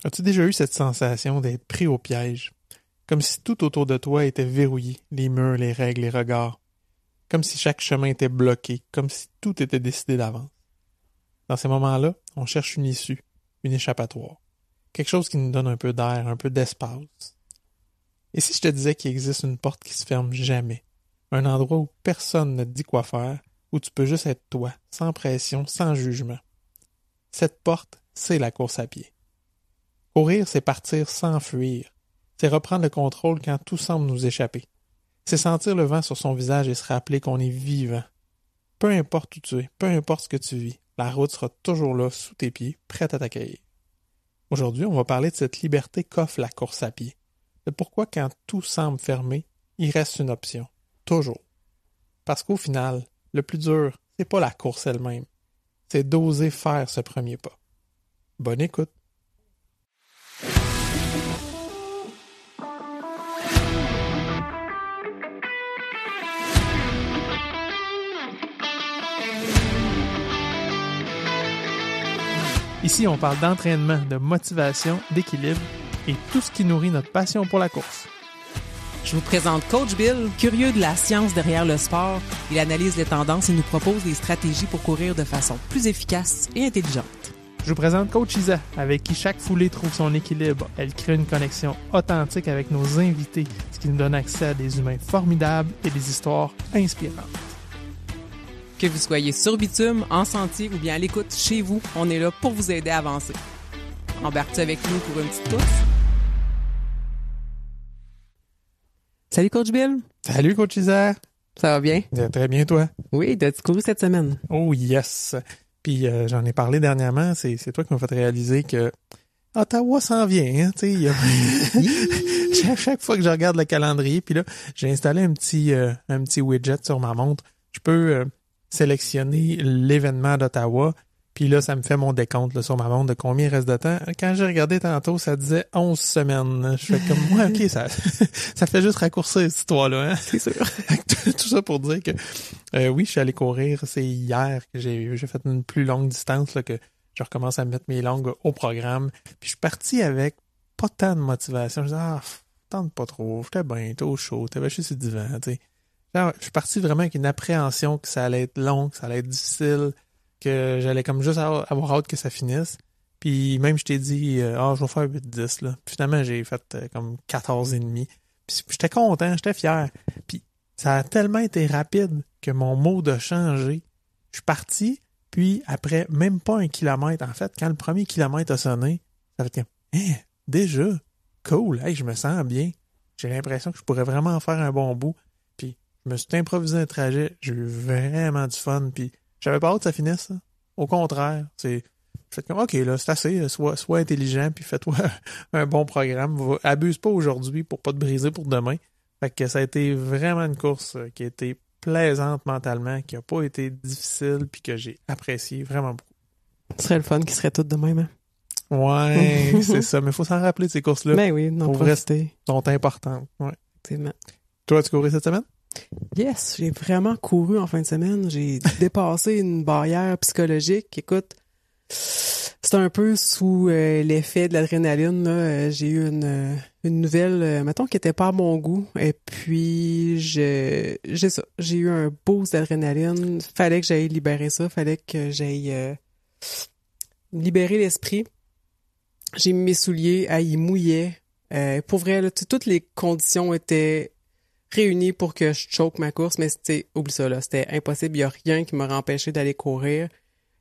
As-tu déjà eu cette sensation d'être pris au piège? Comme si tout autour de toi était verrouillé, les murs, les règles, les regards. Comme si chaque chemin était bloqué, comme si tout était décidé d'avance. Dans ces moments-là, on cherche une issue, une échappatoire. Quelque chose qui nous donne un peu d'air, un peu d'espace. Et si je te disais qu'il existe une porte qui se ferme jamais? Un endroit où personne ne te dit quoi faire, où tu peux juste être toi, sans pression, sans jugement. Cette porte, c'est la course à pied. Courir, c'est partir sans fuir. C'est reprendre le contrôle quand tout semble nous échapper. C'est sentir le vent sur son visage et se rappeler qu'on est vivant. Peu importe où tu es, peu importe ce que tu vis, la route sera toujours là, sous tes pieds, prête à t'accueillir. Aujourd'hui, on va parler de cette liberté qu'offre la course à pied. De pourquoi quand tout semble fermé, il reste une option. Toujours. Parce qu'au final, le plus dur, c'est pas la course elle-même. C'est d'oser faire ce premier pas. Bonne écoute. Ici, on parle d'entraînement, de motivation, d'équilibre et tout ce qui nourrit notre passion pour la course. Je vous présente Coach Bill, curieux de la science derrière le sport. Il analyse les tendances et nous propose des stratégies pour courir de façon plus efficace et intelligente. Je vous présente Coach Isa, avec qui chaque foulée trouve son équilibre. Elle crée une connexion authentique avec nos invités, ce qui nous donne accès à des humains formidables et des histoires inspirantes. Que vous soyez sur bitume, en sentier ou bien à l'écoute chez vous, on est là pour vous aider à avancer. Embarque-tu avec nous pour une petite course? Salut Coach Bill! Salut Coach Isa! Ça va bien? Très bien toi? Oui, t'as-tu couru cette semaine? Oh yes! Puis j'en ai parlé dernièrement, c'est toi qui m'as fait réaliser que Ottawa s'en vient, hein, tu sais. Chaque fois que je regarde le calendrier, puis là, j'ai installé un petit widget sur ma montre. Je peux sélectionner l'événement d'Ottawa, puis là, ça me fait mon décompte là, sur ma montre de combien il reste de temps. Quand j'ai regardé tantôt, ça disait 11 semaines. Je fais comme, moi, OK, ça fait juste raccourcir cette histoire-là, hein? C'est sûr. Tout ça pour dire que, oui, je suis allé courir. C'est hier que j'ai fait une plus longue distance, là, que je recommence à mettre mes longues au programme. Puis je suis parti avec pas tant de motivation. Je disais, tente pas trop, j'étais bien, t'es au chaud, t'avais juste du vent, tu sais. Je suis parti vraiment avec une appréhension que ça allait être long, que ça allait être difficile, que j'allais comme juste avoir hâte que ça finisse. Puis même je t'ai dit, je vais faire 8-10, là. Puis finalement, j'ai fait comme 14,5. Puis j'étais content, j'étais fier. Puis ça a tellement été rapide que mon mode a changé. Je suis parti, puis après même pas 1 kilomètre, en fait, quand le premier kilomètre a sonné, ça fait comme, déjà, cool, hey, je me sens bien. J'ai l'impression que je pourrais vraiment faire un bon bout. Je me suis improvisé un trajet, j'ai eu vraiment du fun, puis j'avais pas hâte que ça finisse. Là. Au contraire, c'est fait comme OK, là, c'est assez, sois intelligent, puis fais-toi un bon programme. Abuse pas aujourd'hui pour pas te briser pour demain. Fait que ça a été vraiment une course qui a été plaisante mentalement, qui a pas été difficile, puis que j'ai apprécié vraiment beaucoup. Ce serait le fun qui serait tout de même, hein? Ouais, c'est ça, mais faut s'en rappeler de ces courses-là. Ben oui, non, profiter. Sont importantes, ouais. Effectivement. Toi, as-tu couru cette semaine? Yes, j'ai vraiment couru en fin de semaine. J'ai dépassé une barrière psychologique. Écoute, c'est un peu sous l'effet de l'adrénaline. Là. J'ai eu une nouvelle, mettons, qui était pas à mon goût. Et puis, j'ai eu un boost d'adrénaline. Fallait que j'aille libérer ça. Fallait que j'aille libérer l'esprit. J'ai mis mes souliers, il mouillait. Pour vrai, là, toutes les conditions étaient réunis pour que je choke ma course, mais oublie ça, là, c'était impossible, il n'y a rien qui m'aurait empêché d'aller courir.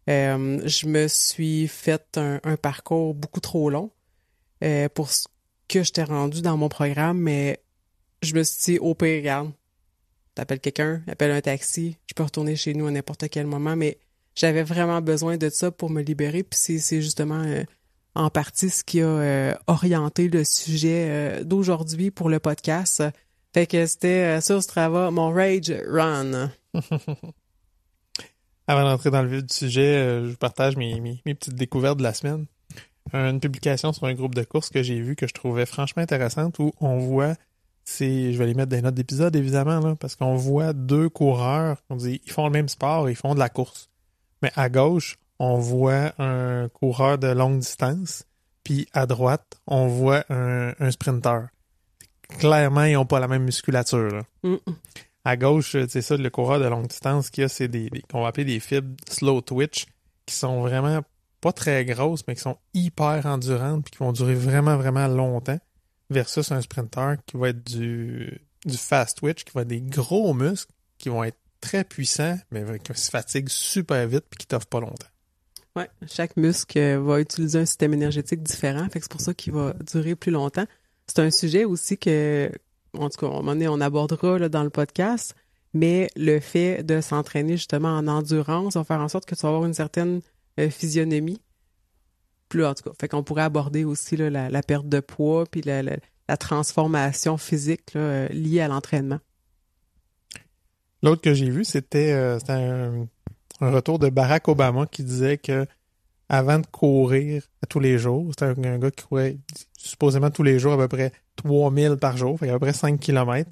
Je me suis fait un parcours beaucoup trop long pour ce que je t'ai rendu dans mon programme, mais je me suis dit, au pire, regarde, t'appelles quelqu'un, appelle un taxi, je peux retourner chez nous à n'importe quel moment, mais j'avais vraiment besoin de ça pour me libérer, puis c'est justement en partie ce qui a orienté le sujet d'aujourd'hui pour le podcast. Fait que c'était sur Strava, mon Rage Run. Avant d'entrer dans le vif du sujet, je partage mes petites découvertes de la semaine. Une publication sur un groupe de courses que j'ai vu que je trouvais franchement intéressante où on voit, je vais les mettre dans les notes d'épisode évidemment, là, parce qu'on voit 2 coureurs, on dit ils font le même sport, ils font de la course. Mais à gauche, on voit un coureur de longue distance, puis à droite, on voit un sprinter. Clairement, ils n'ont pas la même musculature. Là. À gauche, c'est ça, le coureur de longue distance qu'il y a, c'est qu'on va appeler des fibres slow twitch, qui sont vraiment pas très grosses, mais qui sont hyper endurantes, puis qui vont durer vraiment, vraiment longtemps, versus un sprinter qui va être du fast twitch, qui va être des gros muscles, qui vont être très puissants, mais qui se fatiguent super vite, puis qui t'offrent pas longtemps. Ouais, chaque muscle va utiliser un système énergétique différent, fait que c'est pour ça qu'il va durer plus longtemps. C'est un sujet aussi que, en tout cas, à un moment donné, on abordera là, dans le podcast, mais le fait de s'entraîner justement en endurance va faire en sorte que tu vas avoir une certaine physionomie. Plus, en tout cas, fait qu'on pourrait aborder aussi là, la perte de poids puis la transformation physique là, liée à l'entraînement. L'autre que j'ai vu, c'était un retour de Barack Obama qui disait que avant de courir à tous les jours, c'était un gars qui courait supposément tous les jours à peu près 3000 par jour, fait à peu près 5 km.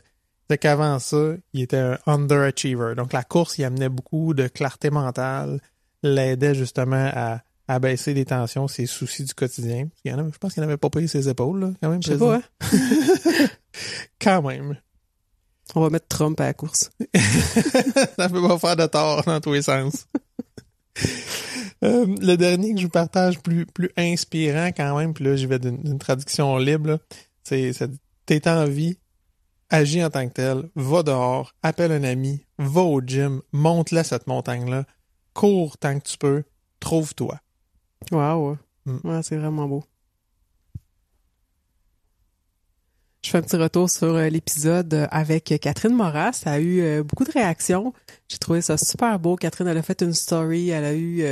C'est qu'avant ça, il était un underachiever. Donc la course, il amenait beaucoup de clarté mentale, l'aidait justement à baisser les tensions, ses soucis du quotidien. Je pense qu'il n'avait pas payé ses épaules, là, quand même. Je sais pas, hein? Quand même. On va mettre Trump à la course. Ça peut pas faire de tort dans tous les sens. Le dernier que je vous partage, plus inspirant quand même, puis là, j'y vais d'une traduction libre, là, c'est t'es en vie, agis en tant que tel, va dehors, appelle un ami, va au gym, monte-la cette montagne-là, cours tant que tu peux, trouve-toi. Wow! Ouais, c'est vraiment beau. Je fais un petit retour sur l'épisode avec Catherine Moras. Ça a eu beaucoup de réactions. J'ai trouvé ça super beau. Catherine, elle a fait une story. Elle a eu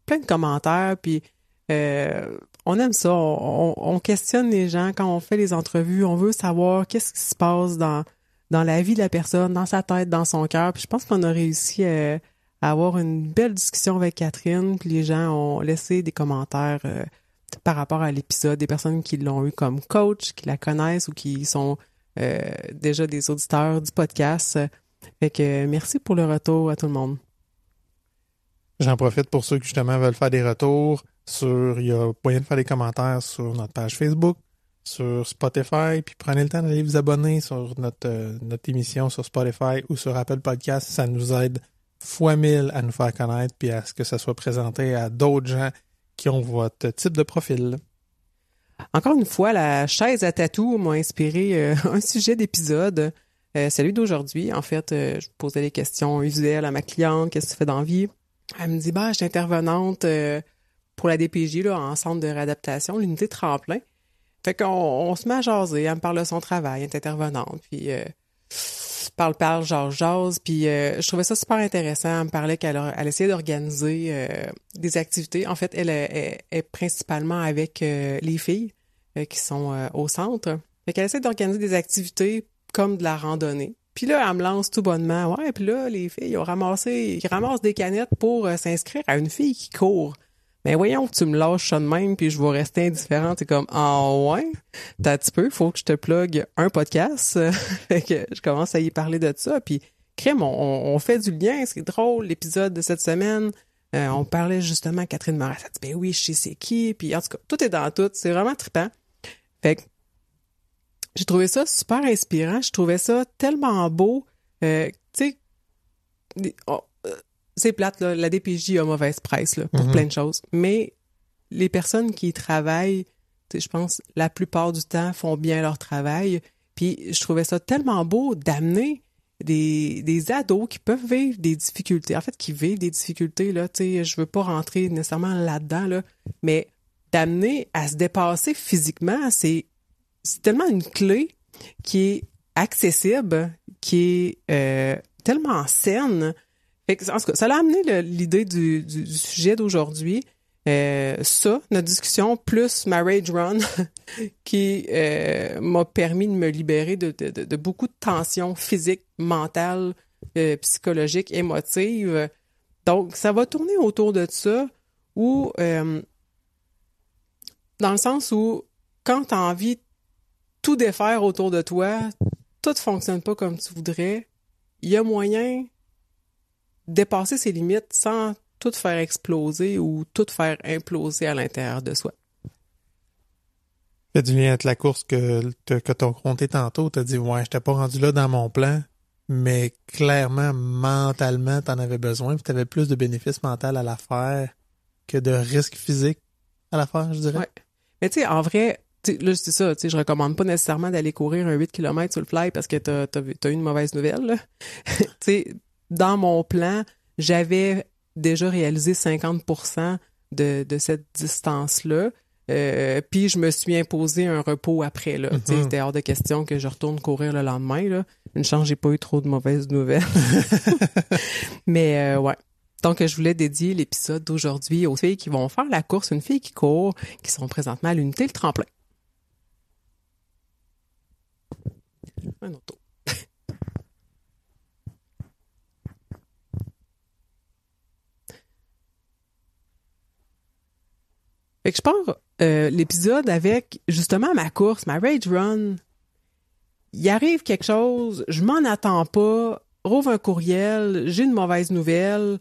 plein de commentaires. Puis on aime ça. On questionne les gens quand on fait les entrevues. On veut savoir qu'est-ce qui se passe dans la vie de la personne, dans sa tête, dans son cœur. Puis je pense qu'on a réussi à avoir une belle discussion avec Catherine. Puis les gens ont laissé des commentaires par rapport à l'épisode, des personnes qui l'ont eu comme coach, qui la connaissent ou qui sont déjà des auditeurs du podcast. Fait que merci pour le retour à tout le monde. J'en profite pour ceux qui justement veulent faire des retours il y a moyen de faire des commentaires sur notre page Facebook, sur Spotify, puis prenez le temps d'aller vous abonner sur notre émission sur Spotify ou sur Apple Podcast. Ça nous aide fois 1000 à nous faire connaître puis à ce que ça soit présenté à d'autres gens qui ont votre type de profil. Encore une fois, la chaise à tatou m'a inspiré un sujet d'épisode, celui d'aujourd'hui. En fait, je posais des questions usuelles à ma cliente, qu'est-ce que tu fais dans la vie? Elle me dit, je suis intervenante pour la DPJ, là, en centre de réadaptation, l'unité Tremplin. Fait qu'on se met à jaser, elle me parle de son travail, elle est intervenante, puis parle, jase, puis je trouvais ça super intéressant. Elle me parlait elle essayait d'organiser des activités. En fait, elle est principalement avec les filles qui sont au centre. Fait qu'elle essaie d'organiser des activités comme de la randonnée. Puis là, elle me lance tout bonnement. Ouais, puis là, les filles, ils ramassent des canettes pour s'inscrire à une fille qui court. Mais voyons, tu me lâches ça de même, puis je vais rester indifférente. C'est comme, ouais, t'as un petit peu, faut que je te plug un podcast. Fait que je commence à y parler de ça, puis crème, on fait du lien, c'est drôle, l'épisode de cette semaine. On parlait justement à Catherine Moras, elle dit, ben oui, je sais c'est qui, puis en tout cas, tout est dans tout, c'est vraiment trippant. Fait que j'ai trouvé ça super inspirant, je trouvais ça tellement beau, tu sais, c'est plate, là, la DPJ a mauvaise presse là, pour plein de choses, mais les personnes qui y travaillent, je pense, la plupart du temps, font bien leur travail, puis je trouvais ça tellement beau d'amener des ados qui peuvent vivre des difficultés, en fait, qui vivent des difficultés, là, tu sais, je veux pas rentrer nécessairement là-dedans, là, mais d'amener à se dépasser physiquement, c'est tellement une clé qui est accessible, qui est tellement saine. Fait que, en tout cas, ça l'a amené l'idée du sujet d'aujourd'hui. Notre discussion, plus ma rage run, qui m'a permis de me libérer de beaucoup de tensions physiques, mentales, psychologiques, émotives. Donc, ça va tourner autour de ça, où, dans le sens où, quand tu as envie de tout défaire autour de toi, tout ne fonctionne pas comme tu voudrais, il y a moyen de dépasser ses limites sans tout faire exploser ou tout faire imploser à l'intérieur de soi. fait du lien avec la course que t'as compté tantôt. T'as dit, ouais, j'étais pas rendu là dans mon plan, mais clairement, mentalement, t'en avais besoin, puis t'avais plus de bénéfices mentaux à la faire que de risques physiques à la faire, je dirais. Ouais. Mais tu sais, en vrai, là, c'est ça, tu sais, je recommande pas nécessairement d'aller courir un 8 km sur le fly parce que t'as eu une mauvaise nouvelle, là. Tu sais, dans mon plan, j'avais déjà réalisé 50% de cette distance-là. Puis je me suis imposé un repos après, là. Tu sais, c'était hors de question que je retourne courir le lendemain, là. Une chance, j'ai pas eu trop de mauvaises nouvelles. Mais ouais. Donc, je voulais dédier l'épisode d'aujourd'hui aux filles qui vont faire la course, une fille qui court, qui sont présentement à l'unité Le Tremplin. Un autre tour. Fait que je pars l'épisode avec justement ma course, ma Rage Run. Il arrive quelque chose, je m'en attends pas, rouvre un courriel, j'ai une mauvaise nouvelle.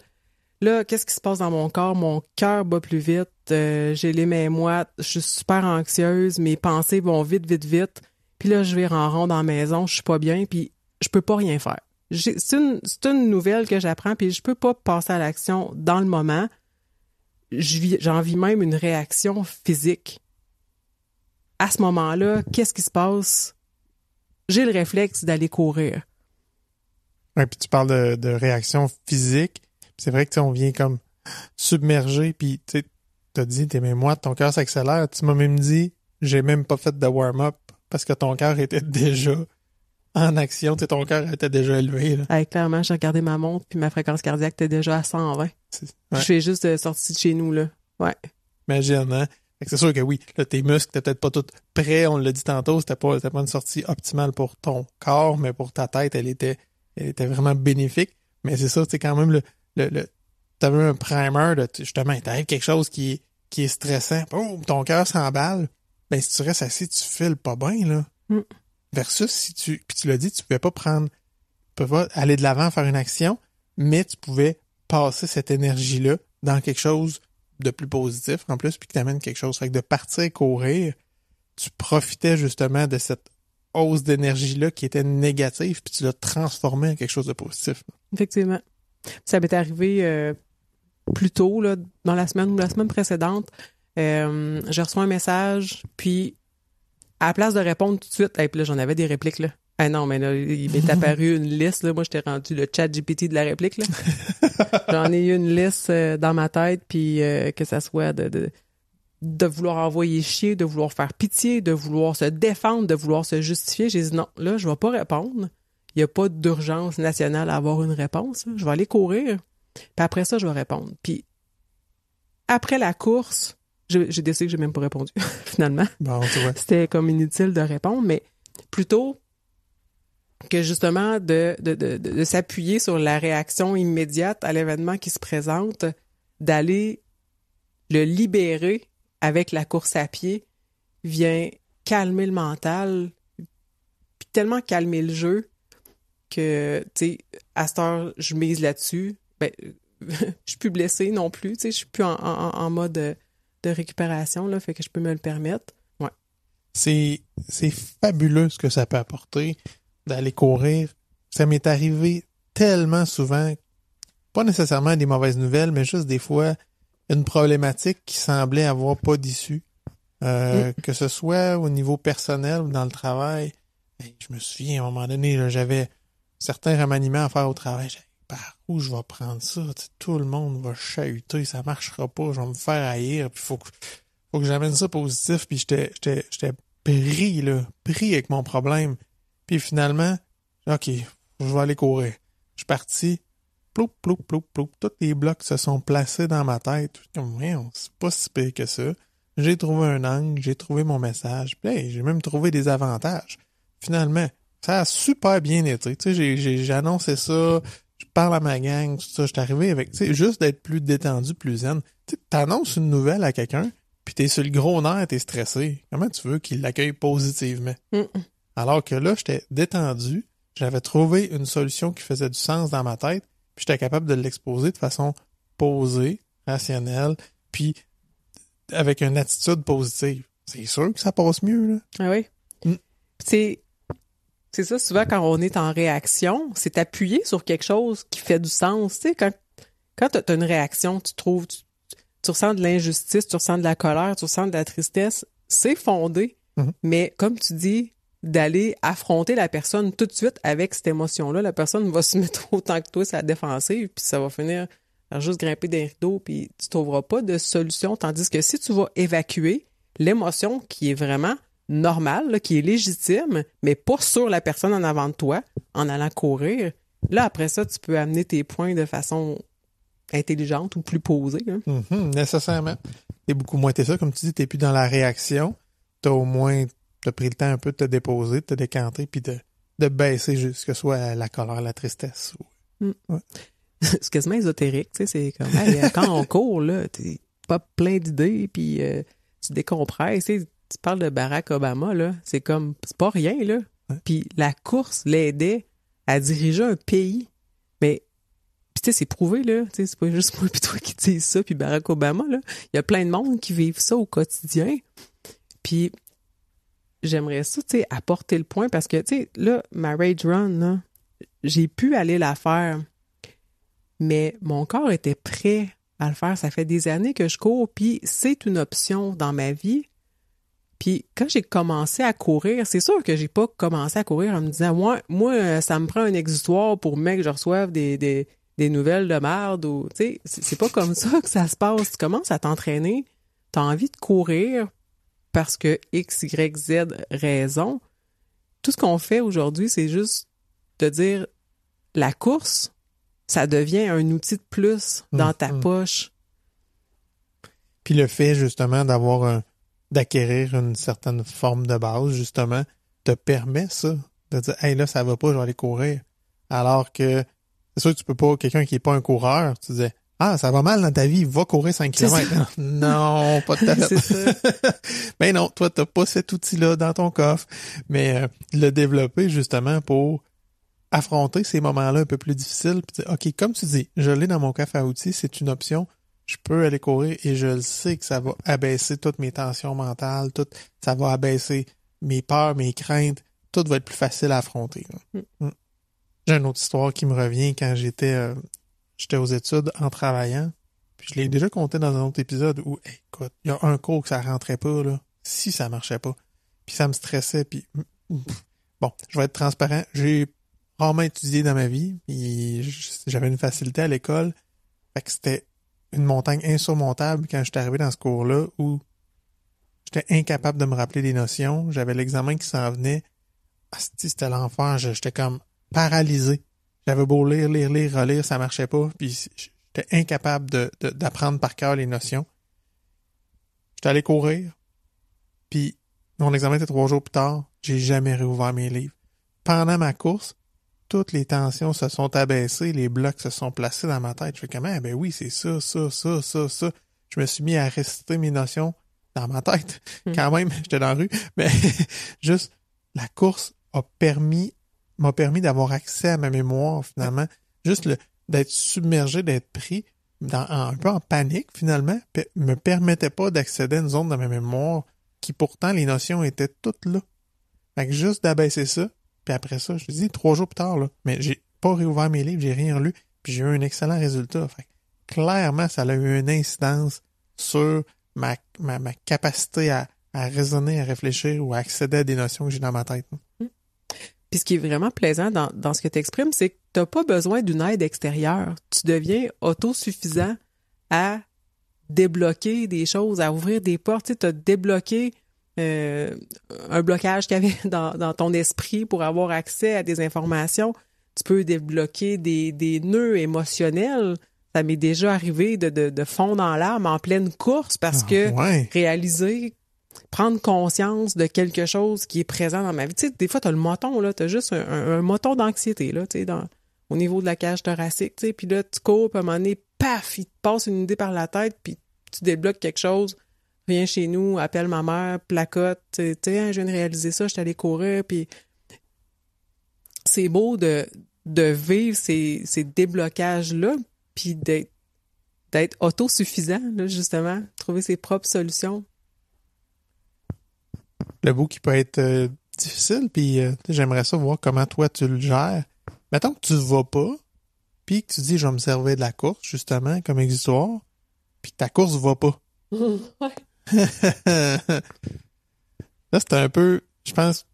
Là, qu'est-ce qui se passe dans mon corps? Mon cœur bat plus vite, j'ai les mains moites, je suis super anxieuse, mes pensées vont vite, vite, vite. Puis là, je vais en rond dans la maison, je suis pas bien, puis je peux pas rien faire. C'est une nouvelle que j'apprends, puis je peux pas passer à l'action dans le moment. J'en vis même une réaction physique. À ce moment-là, qu'est-ce qui se passe? J'ai le réflexe d'aller courir. Ouais, puis tu parles de réaction physique. C'est vrai que on vient comme submerger, puis tu t'as dit, tes mains moites, ton cœur s'accélère. Tu m'as même dit, j'ai même pas fait de warm-up parce que ton cœur était déjà en action. Ton cœur était déjà élevé. Là. Ouais, clairement, j'ai regardé ma montre, puis ma fréquence cardiaque était déjà à 120. Ouais. Je suis juste sortie de chez nous, là. Ouais. Imagine, hein? C'est sûr que oui, là, tes muscles étaient peut-être pas tous prêts, on l'a dit tantôt, c'était pas une sortie optimale pour ton corps, mais pour ta tête, elle était vraiment bénéfique. Mais c'est ça, c'est quand même t'avais un primer de, justement, t'arrive quelque chose qui est stressant, boum, ton cœur s'emballe, ben si tu restes assis, tu files pas bien, là. Mm. Versus puis tu l'as dit, tu pouvais pas aller de l'avant, faire une action, mais tu pouvais passer cette énergie-là dans quelque chose de plus positif, en plus, puis qui t'amène quelque chose. Fait que de partir courir, tu profitais justement de cette hausse d'énergie-là qui était négative, puis tu l'as transformé en quelque chose de positif. Effectivement. Ça m'est arrivé plus tôt, là, dans la semaine ou la semaine précédente. Je reçois un message, puis à la place de répondre tout de suite, puis là, j'en avais des répliques, là. Ah non, mais là, il m'est apparu une liste, là. Moi, j'étais rendu le chat GPT de la réplique, là. J'en ai eu une liste dans ma tête, puis que ça soit de vouloir envoyer chier, de vouloir faire pitié, de vouloir se défendre, de vouloir se justifier. J'ai dit non, là, je vais pas répondre. Il n'y a pas d'urgence nationale à avoir une réponse. Là. Je vais aller courir, puis après ça, je vais répondre. Puis après la course, j'ai décidé que j'ai même pas répondu, finalement. Bon, tu vois. C'était comme inutile de répondre, mais plutôt que justement de s'appuyer sur la réaction immédiate à l'événement qui se présente, d'aller le libérer avec la course à pied vient calmer le mental, puis tellement calmer le jeu que, tu sais, à cette heure, je mise là-dessus. Ben, je suis plus blessée non plus, tu sais, je suis plus en mode de récupération, là, fait que je peux me le permettre. Ouais. C'est fabuleux ce que ça peut apporter d'aller courir. Ça m'est arrivé tellement souvent, pas nécessairement des mauvaises nouvelles, mais juste des fois une problématique qui semblait avoir pas d'issue. Que ce soit au niveau personnel ou dans le travail. Je me souviens, à un moment donné, là, j'avais certains remaniements à faire au travail. J'ai dit, par où je vais prendre ça? T'sais, tout le monde va chahuter, ça marchera pas, je vais me faire haïr, puis faut que j'amène ça positif, puis j'étais pris avec mon problème. Puis finalement, OK, je vais aller courir. Je suis parti, ploup, ploup, ploup, ploup, tous les blocs se sont placés dans ma tête. Comme, c'est pas si pire que ça. J'ai trouvé un angle, j'ai trouvé mon message, puis hey, j'ai même trouvé des avantages. Finalement, ça a super bien été. Tu sais, j'ai annoncé ça, je parle à ma gang, tout ça, je suis arrivé avec, tu sais, juste d'être plus détendu, plus zen. Tu sais, t'annonces une nouvelle à quelqu'un, puis t'es sur le gros nerf, t'es stressé. Comment tu veux qu'il l'accueille positivement? Alors que là, j'étais détendu, j'avais trouvé une solution qui faisait du sens dans ma tête, puis j'étais capable de l'exposer de façon posée, rationnelle, puis avec une attitude positive. c'est sûr que ça passe mieux, là. Ah oui. Mm. C'est ça, souvent, quand on est en réaction, c'est appuyer sur quelque chose qui fait du sens. Tu sais, quand tu as une réaction, tu ressens de l'injustice, tu ressens de la colère, tu ressens de la tristesse, c'est fondé. Mhm. Mais comme tu dis, d'aller affronter la personne tout de suite avec cette émotion-là, la personne va se mettre autant que toi sur la défensive, puis ça va finir par juste grimper des rideaux, puis tu trouveras pas de solution. Tandis que si tu vas évacuer l'émotion qui est vraiment normale, là, qui est légitime, mais pas sur la personne en avant de toi, en allant courir, là, après ça, tu peux amener tes points de façon intelligente ou plus posée. Hein. Nécessairement. T'es beaucoup moins, t'es ça, comme tu dis, t'es plus dans la réaction. T'as pris le temps un peu de te déposer, de te décanter, puis de baisser juste, que ce soit la colère, la tristesse. Ouais. C'est quasiment ésotérique, tu sais, c'est comme, hey, quand on court, là, t'es pas plein d'idées, puis tu décompresses, tu sais, tu parles de Barack Obama, là, c'est comme, c'est pas rien, là. Ouais. Puis la course l'aidait à diriger un pays, mais puis tu sais, c'est prouvé, là, tu sais, c'est pas juste moi puis toi qui dis ça, puis Barack Obama, là, il y a plein de monde qui vivent ça au quotidien, puis j'aimerais ça, tu sais, apporter le point, parce que, tu sais, là, ma Rage Run, là, j'ai pu aller la faire, mais mon corps était prêt à le faire. Ça fait des années que je cours, puis c'est une option dans ma vie. Puis quand j'ai commencé à courir, c'est sûr que j'ai pas commencé à courir en me disant moi ça me prend un exutoire pour que je reçoive des nouvelles de merde ou tu sais, c'est pas comme ça que ça se passe. Tu commences à t'entraîner, t'as envie de courir parce que X, Y, Z raison. Tout ce qu'on fait aujourd'hui, c'est juste de dire la course, ça devient un outil de plus dans ta poche. Puis le fait, justement, d'acquérir une certaine forme de base, justement, te permet ça, de dire, hey, là, ça va pas, je vais aller courir. Alors que, c'est sûr que tu peux pas, quelqu'un qui est pas un coureur, tu disais, ah, ça va mal dans ta vie, va courir 5 km. Non, pas de C'est ça. Mais non, toi, t'as pas cet outil-là dans ton coffre. Mais le développer, justement, pour affronter ces moments-là un peu plus difficiles, puis dire, OK, comme tu dis, je l'ai dans mon coffre à outils, c'est une option, je peux aller courir et je le sais que ça va abaisser toutes mes tensions mentales, ça va abaisser mes peurs, mes craintes, tout va être plus facile à affronter. J'ai une autre histoire qui me revient quand j'étais aux études en travaillant, puis je l'ai déjà conté dans un autre épisode où, écoute, il y a un cours que ça rentrait pas, là, si ça marchait pas, puis ça me stressait, puis bon, je vais être transparent, j'ai rarement étudié dans ma vie, puis j'avais une facilité à l'école, fait que c'était une montagne insurmontable quand j'étais arrivé dans ce cours-là où j'étais incapable de me rappeler des notions. J'avais l'examen qui s'en venait. C'était l'enfer. J'étais comme paralysé. J'avais beau lire, relire, ça marchait pas. Puis j'étais incapable d'apprendre par cœur les notions. J'étais allé courir. Puis mon examen était 3 jours plus tard. J'ai jamais réouvert mes livres. Pendant ma course, toutes les tensions se sont abaissées, les blocs se sont placés dans ma tête. Je fais comment? Ben oui, c'est ça. Je me suis mis à réciter mes notions dans ma tête. Quand même, j'étais dans la rue. Mais juste, la course m'a permis d'avoir accès à ma mémoire, finalement. Juste d'être submergé, d'être pris un peu en panique, finalement, me permettait pas d'accéder à une zone dans ma mémoire qui, pourtant, les notions étaient toutes là. Fait que juste d'abaisser ça, puis après ça, je te dis 3 jours plus tard, là, mais j'ai pas réouvert mes livres, j'ai rien lu, puis j'ai eu un excellent résultat. Fait que, clairement, ça a eu une incidence sur ma capacité à raisonner, à réfléchir ou à accéder à des notions que j'ai dans ma tête. Puis ce qui est vraiment plaisant dans ce que tu exprimes, c'est que tu n'as pas besoin d'une aide extérieure. Tu deviens autosuffisant à débloquer des choses, à ouvrir des portes. Tu as débloqué un blocage qu'il y avait dans ton esprit pour avoir accès à des informations. Tu peux débloquer des nœuds émotionnels. Ça m'est déjà arrivé de fondre en larmes en pleine course parce que réaliser, prendre conscience de quelque chose qui est présent dans ma vie. Tu sais, des fois, tu as le moton, là, tu as juste un moton d'anxiété là, tu sais, au niveau de la cage thoracique. Tu sais, puis là, tu cours, puis à un moment donné, paf, il te passe une idée par la tête, puis tu débloques quelque chose. Viens chez nous, appelle ma mère, placote, tu sais, je viens de réaliser ça, je suis allée courir, puis c'est beau de vivre ces déblocages-là, puis d'être autosuffisant, là, justement, trouver ses propres solutions. le bout qui peut être difficile, puis j'aimerais ça voir comment toi tu le gères. Mettons que tu vas pas, puis que tu dis, je vais me servir de la course, justement, comme exutoire, puis que ta course va pas. Là, c'est un peu, je pense,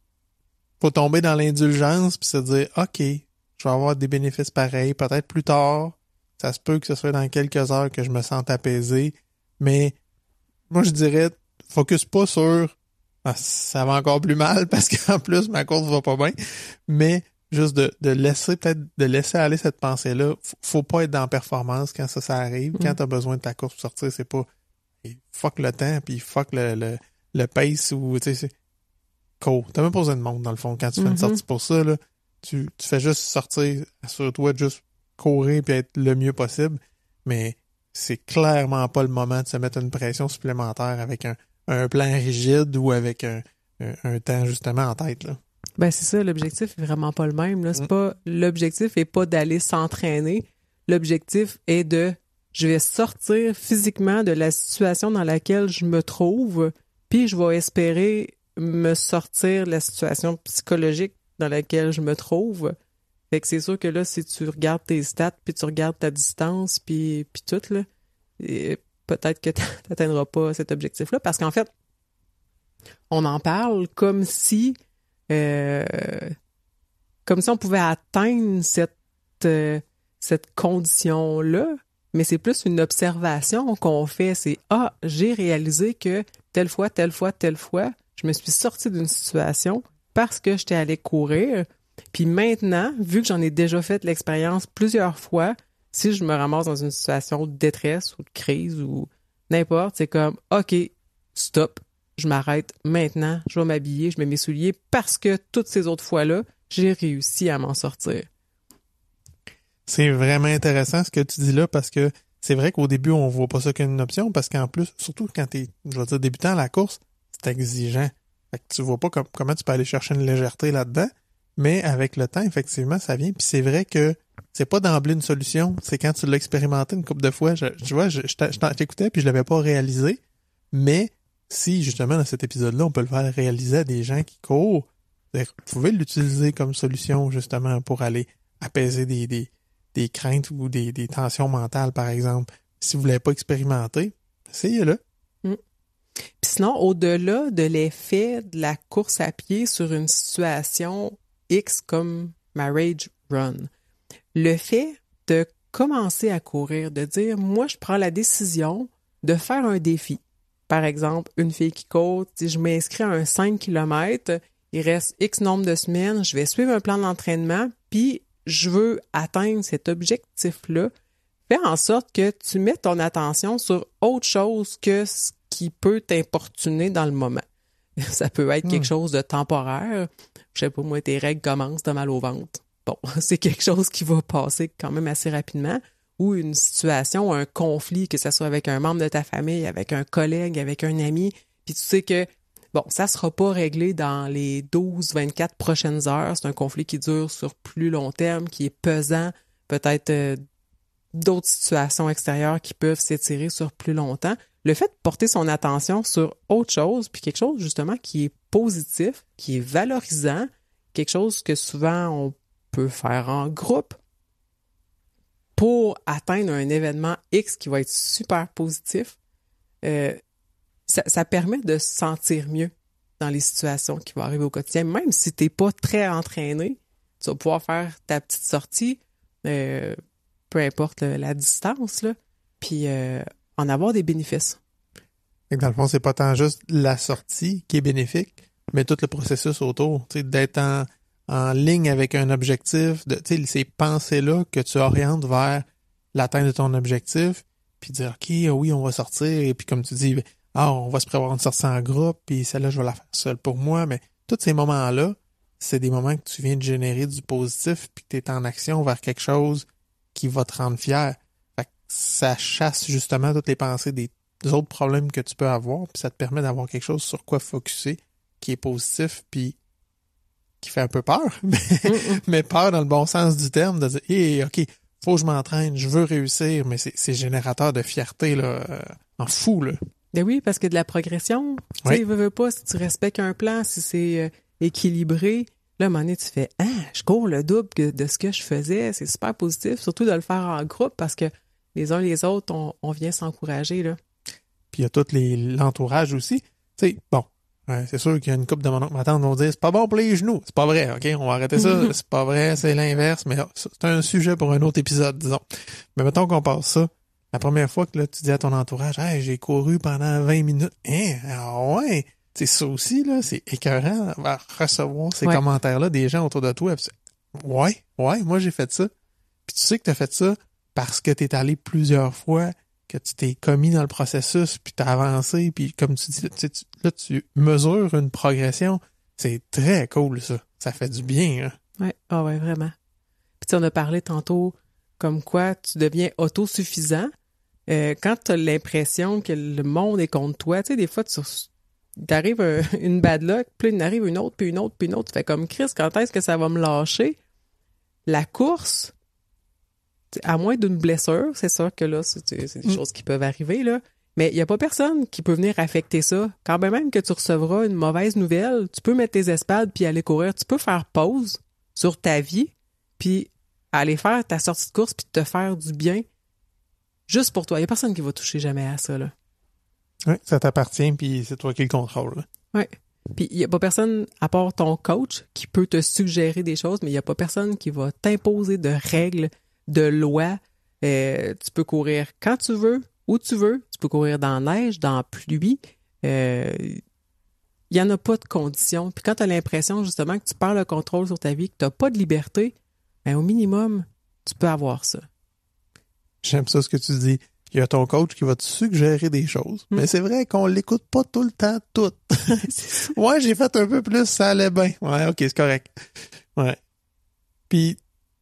faut tomber dans l'indulgence puis se dire, OK, je vais avoir des bénéfices pareils, peut-être plus tard, ça se peut que ce soit dans quelques heures que je me sente apaisé, mais moi, je dirais, focus pas sur, ça va encore plus mal parce qu'en plus, ma course va pas bien, mais juste de laisser, peut-être, de laisser aller cette pensée-là. Faut pas être dans la performance quand ça arrive. Quand t'as besoin de ta course pour sortir, c'est pas, fuck le temps puis fuck le pace ou, tu sais, c'est cool. T'as même pas besoin de monde, dans le fond. Quand tu fais une sortie pour ça, là, tu fais juste sortir, assure-toi de juste courir puis être le mieux possible. Mais c'est clairement pas le moment de se mettre une pression supplémentaire avec un plan rigide ou avec un temps, justement, en tête, là. Ben, c'est ça, l'objectif est vraiment pas le même, là. C'est pas, l'objectif est pas d'aller s'entraîner. L'objectif est je vais sortir physiquement de la situation dans laquelle je me trouve, puis je vais espérer me sortir de la situation psychologique dans laquelle je me trouve. Fait que c'est sûr que là, si tu regardes tes stats, puis tu regardes ta distance, puis tout, là, peut-être que t'atteindras pas cet objectif-là, parce qu'en fait, on en parle comme si on pouvait atteindre cette condition-là, mais c'est plus une observation qu'on fait. C'est « j'ai réalisé que telle fois, je me suis sortie d'une situation parce que j'étais allée courir. Puis maintenant, vu que j'en ai déjà fait l'expérience plusieurs fois, si je me ramasse dans une situation de détresse ou de crise ou n'importe, c'est comme « OK, stop, je m'arrête maintenant, je vais m'habiller, je mets mes souliers parce que toutes ces autres fois-là, j'ai réussi à m'en sortir. » C'est vraiment intéressant ce que tu dis là parce que c'est vrai qu'au début, on voit pas ça comme une option parce qu'en plus, surtout quand t'es, je veux dire, débutant à la course, c'est exigeant. Fait que tu vois pas comment tu peux aller chercher une légèreté là-dedans, mais avec le temps, effectivement, ça vient. Puis c'est vrai que c'est pas d'emblée une solution, c'est quand tu l'as expérimenté une couple de fois. Je t'écoutais puis je l'avais pas réalisé, mais si, justement, dans cet épisode-là, on peut le faire réaliser à des gens qui courent, vous pouvez l'utiliser comme solution, justement, pour aller apaiser des craintes ou des tensions mentales, par exemple. Si vous ne l'avez pas expérimenté, essayez-le. Puis sinon, au-delà de l'effet de la course à pied sur une situation X comme ma Rage Run, le fait de commencer à courir, de dire, moi, je prends la décision de faire un défi. Par exemple, une fille qui court, si je m'inscris à un 5 km, il reste X nombre de semaines, je vais suivre un plan d'entraînement, puis je veux atteindre cet objectif-là. Fais en sorte que tu mettes ton attention sur autre chose que ce qui peut t'importuner dans le moment. Ça peut être quelque chose de temporaire. Je sais pas, moi, tes règles commencent, t'as mal au ventre. Bon, c'est quelque chose qui va passer quand même assez rapidement. Ou une situation, un conflit, que ce soit avec un membre de ta famille, avec un collègue, avec un ami, puis tu sais que, bon, ça sera pas réglé dans les 12-24 prochaines heures. C'est un conflit qui dure sur plus long terme, qui est pesant, peut-être d'autres situations extérieures qui peuvent s'étirer sur plus longtemps. Le fait de porter son attention sur autre chose, puis quelque chose justement qui est positif, qui est valorisant, quelque chose que souvent on peut faire en groupe, pour atteindre un événement X qui va être super positif, ça permet de se sentir mieux dans les situations qui vont arriver au quotidien. Même si tu n'es pas très entraîné, tu vas pouvoir faire ta petite sortie, peu importe la distance, là, puis en avoir des bénéfices. Et dans le fond, c'est pas tant juste la sortie qui est bénéfique, mais tout le processus autour, d'être en ligne avec un objectif, ces pensées-là que tu orientes vers l'atteinte de ton objectif, puis dire, OK, oui, on va sortir, et puis comme tu dis, on va se prévoir une sortie en groupe, puis celle-là, je vais la faire seule pour moi, mais tous ces moments-là, c'est des moments que tu viens de générer du positif, puis que tu es en action vers quelque chose qui va te rendre fier. Fait que ça chasse justement toutes les pensées des autres problèmes que tu peux avoir, puis ça te permet d'avoir quelque chose sur quoi focusser, qui est positif, puis qui fait un peu peur, mais peur dans le bon sens du terme, de dire « Hey, OK, faut que je m'entraîne, je veux réussir », mais c'est générateur de fierté là, en fou, là. Ben oui, parce que de la progression, tu sais, veux pas, si tu respectes un plan, si c'est équilibré, là, à un moment donné, tu fais « Ah, je cours le double de ce que je faisais. » C'est super positif, surtout de le faire en groupe parce que les uns les autres, on vient s'encourager, là. Puis il y a tout l'entourage aussi. Tu sais, bon, c'est sûr qu'il y a une couple de mon oncle, ma tante vont dire « C'est pas bon pour les genoux. » C'est pas vrai, OK? On va arrêter ça. C'est pas vrai, c'est l'inverse. Mais c'est un sujet pour un autre épisode, disons. Mais mettons qu'on passe ça. La première fois que là, tu dis à ton entourage, hey, j'ai couru pendant 20 minutes. Hein? Ah ouais! C'est ça aussi, là, c'est écœurant à recevoir ces commentaires-là des gens autour de toi. Ouais, moi j'ai fait ça. Puis tu sais que t'as fait ça parce que t'es allé plusieurs fois, que tu t'es commis dans le processus, puis t'as avancé, puis comme tu dis, là, tu mesures une progression. C'est très cool, ça. Ça fait du bien, hein? Ouais, ah ouais, vraiment. Puis on a parlé tantôt comme quoi tu deviens autosuffisant. Quand tu as l'impression que le monde est contre toi, tu sais, des fois, t'arrives une bad luck, puis il en arrive une autre, puis une autre, puis une autre. Tu fais comme Chris, quand est-ce que ça va me lâcher? La course, à moins d'une blessure, c'est sûr que là, c'est des choses qui peuvent arriver, là. Mais il n'y a pas personne qui peut venir affecter ça. Quand même que tu recevras une mauvaise nouvelle, tu peux mettre tes espades puis aller courir. Tu peux faire pause sur ta vie, puis aller faire ta sortie de course, puis te faire du bien. Juste pour toi. Il n'y a personne qui va toucher jamais à ça, là. Oui, ça t'appartient, puis c'est toi qui le contrôle. Oui. Puis il n'y a pas personne, à part ton coach, qui peut te suggérer des choses, mais il n'y a pas personne qui va t'imposer de règles, de lois. Tu peux courir quand tu veux, où tu veux. Tu peux courir dans la neige, dans la pluie. Il n'y en a pas de conditions. Puis quand tu as l'impression, justement, que tu perds le contrôle sur ta vie, que tu n'as pas de liberté, ben, au minimum, tu peux avoir ça. J'aime ça ce que tu dis. Il y a ton coach qui va te suggérer des choses. Mais c'est vrai qu'on l'écoute pas tout le temps, tout. Ouais, j'ai fait un peu plus, ça allait bien. Ouais, OK, c'est correct. Ouais. Puis,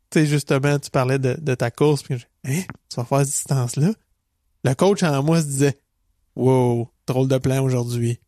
tu sais, justement, tu parlais de ta course, puis tu vas faire cette distance-là. Le coach en moi se disait, wow, drôle de plan aujourd'hui.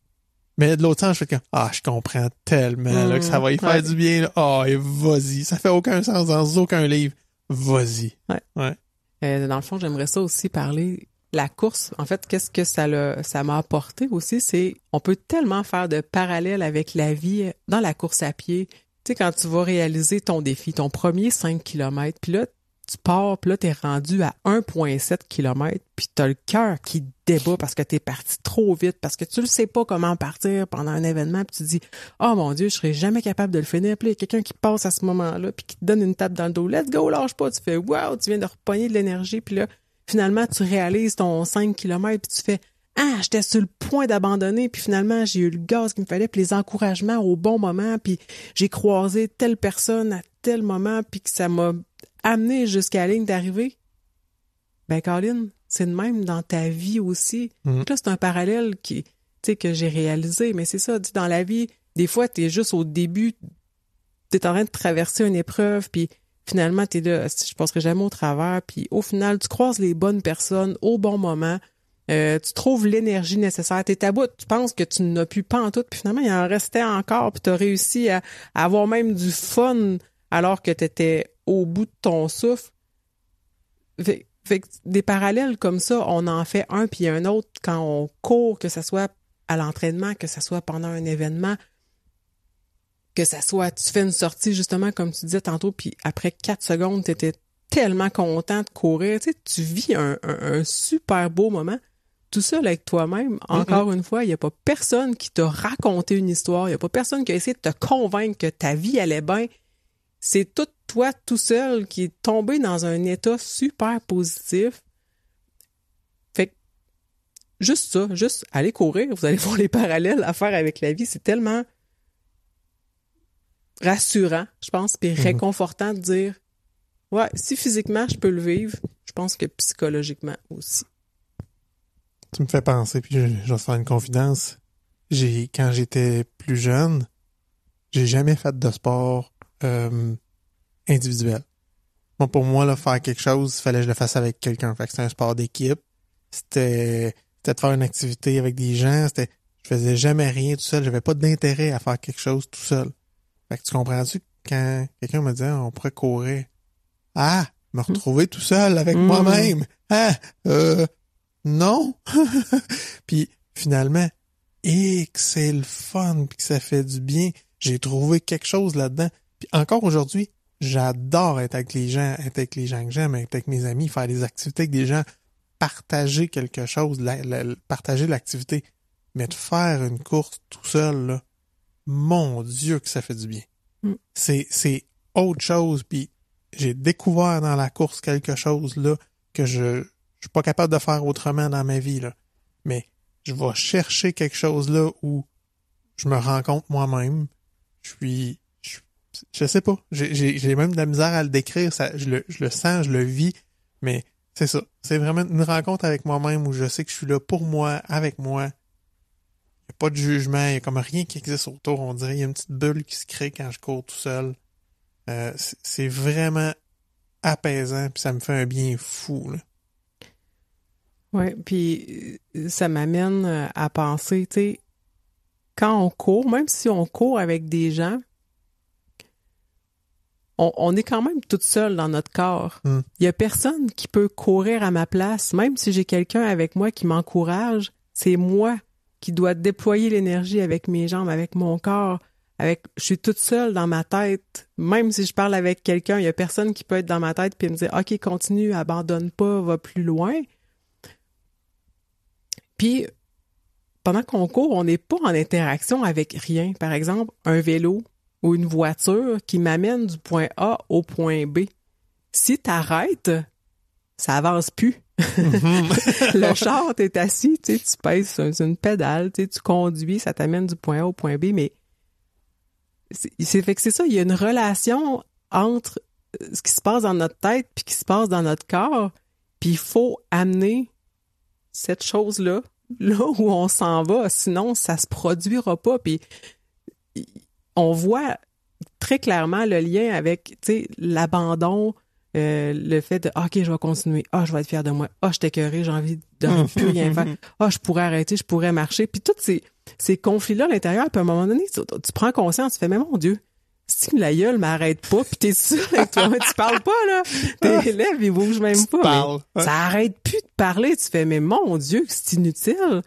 Mais de l'autre sens, je fais comme, je comprends tellement là, que ça va y faire du bien. Et vas-y. Ça fait aucun sens dans aucun livre. Vas-y. Ouais. Dans le fond, j'aimerais ça aussi parler. La course, en fait, qu'est-ce que ça m'a apporté aussi, c'est on peut tellement faire de parallèles avec la vie dans la course à pied. Tu sais, quand tu vas réaliser ton défi, ton premier 5 km, puis là, tu pars, puis là, t'es rendu à 1,7 km, puis t'as le cœur qui débat parce que t'es parti trop vite, parce que tu ne sais pas comment partir pendant un événement, puis tu te dis « Oh mon Dieu, je serais jamais capable de le finir. » Puis il y a quelqu'un qui passe à ce moment-là, puis qui te donne une tape dans le dos. « Let's go, lâche pas! » Tu fais « Wow! » Tu viens de repogner de l'énergie, puis là, finalement, tu réalises ton 5 km, puis tu fais « Ah! J'étais sur le point d'abandonner, puis finalement, j'ai eu le gaz qu'il me fallait, puis les encouragements au bon moment, puis j'ai croisé telle personne à tel moment, puis que ça m'a amené jusqu'à la ligne d'arrivée. » Ben, Colin, c'est de même dans ta vie aussi. Donc là, c'est un parallèle que j'ai réalisé, mais c'est ça, dans la vie, des fois, t'es juste au début, t'es en train de traverser une épreuve, puis finalement, t'es là, je passerai jamais au travers, puis au final, tu croises les bonnes personnes au bon moment, tu trouves l'énergie nécessaire, t'es à bout, tu penses que tu n'as plus pas en tout, puis finalement, il en restait encore, puis t'as réussi à avoir même du fun alors que t'étais au bout de ton souffle. Fait que des parallèles comme ça, on en fait un puis un autre quand on court, que ce soit à l'entraînement, que ce soit pendant un événement, que ça soit, tu fais une sortie justement comme tu disais tantôt, puis après 4 secondes, t'étais tellement content de courir, tu vis un super beau moment. Tout ça là, avec toi-même, encore une fois, il n'y a pas personne qui t'a raconté une histoire, il n'y a pas personne qui a essayé de te convaincre que ta vie allait bien. C'est tout toi tout seul qui est tombé dans un état super positif. Fait que juste ça, juste aller courir, vous allez voir les parallèles à faire avec la vie, c'est tellement rassurant, je pense, puis réconfortant de dire ouais, si physiquement je peux le vivre, je pense que psychologiquement aussi. Tu me fais penser, puis je vais te faire une confidence. Quand j'étais plus jeune, j'ai jamais fait de sport individuel. Bon, pour moi, là, faire quelque chose, il fallait que je le fasse avec quelqu'un. Fait que c'était un sport d'équipe. C'était de faire une activité avec des gens. Je faisais jamais rien tout seul. J'avais pas d'intérêt à faire quelque chose tout seul. Fait que tu comprends-tu quand quelqu'un me disait on pourrait courir. Me retrouver tout seul avec moi-même. Non. Puis finalement, et que c'est le fun, puis que ça fait du bien. J'ai trouvé quelque chose là-dedans. Puis encore aujourd'hui, j'adore être avec les gens que j'aime, être avec mes amis, faire des activités avec des gens, partager quelque chose, partager l'activité. Mais de faire une course tout seul, là, mon Dieu que ça fait du bien. C'est autre chose, puis j'ai découvert dans la course quelque chose là que je suis pas capable de faire autrement dans ma vie, là. Mais je vais chercher quelque chose là où je me rencontre moi-même. Je sais pas. J'ai même de la misère à le décrire. Ça, je le sens, je le vis. Mais c'est ça. C'est vraiment une rencontre avec moi-même où je sais que je suis là pour moi, avec moi. Il n'y a pas de jugement. Il y a comme rien qui existe autour. On dirait qu'il y a une petite bulle qui se crée quand je cours tout seul. C'est vraiment apaisant. Puis ça me fait un bien fou, là. Ouais, puis ça m'amène à penser, tu sais, quand on court, même si on court avec des gens, on est quand même toute seule dans notre corps. Il y a personne qui peut courir à ma place. Même si j'ai quelqu'un avec moi qui m'encourage, c'est moi qui dois déployer l'énergie avec mes jambes, avec mon corps. Je suis toute seule dans ma tête. Même si je parle avec quelqu'un, il y a personne qui peut être dans ma tête puis me dire « OK, continue, abandonne pas, va plus loin ». Puis, pendant qu'on court, on n'est pas en interaction avec rien. Par exemple, un vélo ou une voiture qui m'amène du point A au point B. Si t'arrêtes, ça avance plus. Le char, t'es assis, tu pèses sur une pédale, tu conduis, ça t'amène du point A au point B, mais fait que c'est ça, il y a une relation entre ce qui se passe dans notre tête puis ce qui se passe dans notre corps, puis il faut amener cette chose-là, là où on s'en va, sinon ça se produira pas. Puis on voit très clairement le lien avec, tu sais, l'abandon, le fait de OK, je vais continuer, je vais être fier de moi, je suis écœuré, j'ai envie de plus rien faire, je pourrais arrêter, je pourrais marcher. Puis tous ces conflits-là à l'intérieur, puis à un moment donné, tu prends conscience, tu fais mais mon Dieu, si la gueule m'arrête pas, pis t'es sûr avec toi, tu parles pas, là. Tes lèvres, ils bougent même pas. Ça arrête plus de parler. Tu fais, mais mon Dieu, c'est inutile.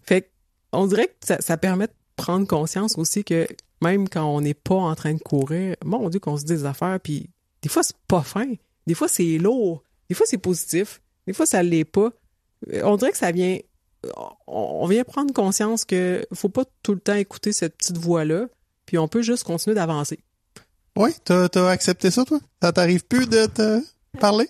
Fait que, on dirait que ça permet de prendre conscience aussi que même quand on n'est pas en train de courir, mon Dieu, qu'on se dit des affaires, puis des fois, c'est pas fin. Des fois, c'est lourd. Des fois, c'est positif. Des fois, ça l'est pas. On dirait que ça vient... On vient prendre conscience que faut pas tout le temps écouter cette petite voix-là, puis on peut juste continuer d'avancer. Oui, t'as accepté ça, toi? Ça t'arrive plus de te parler?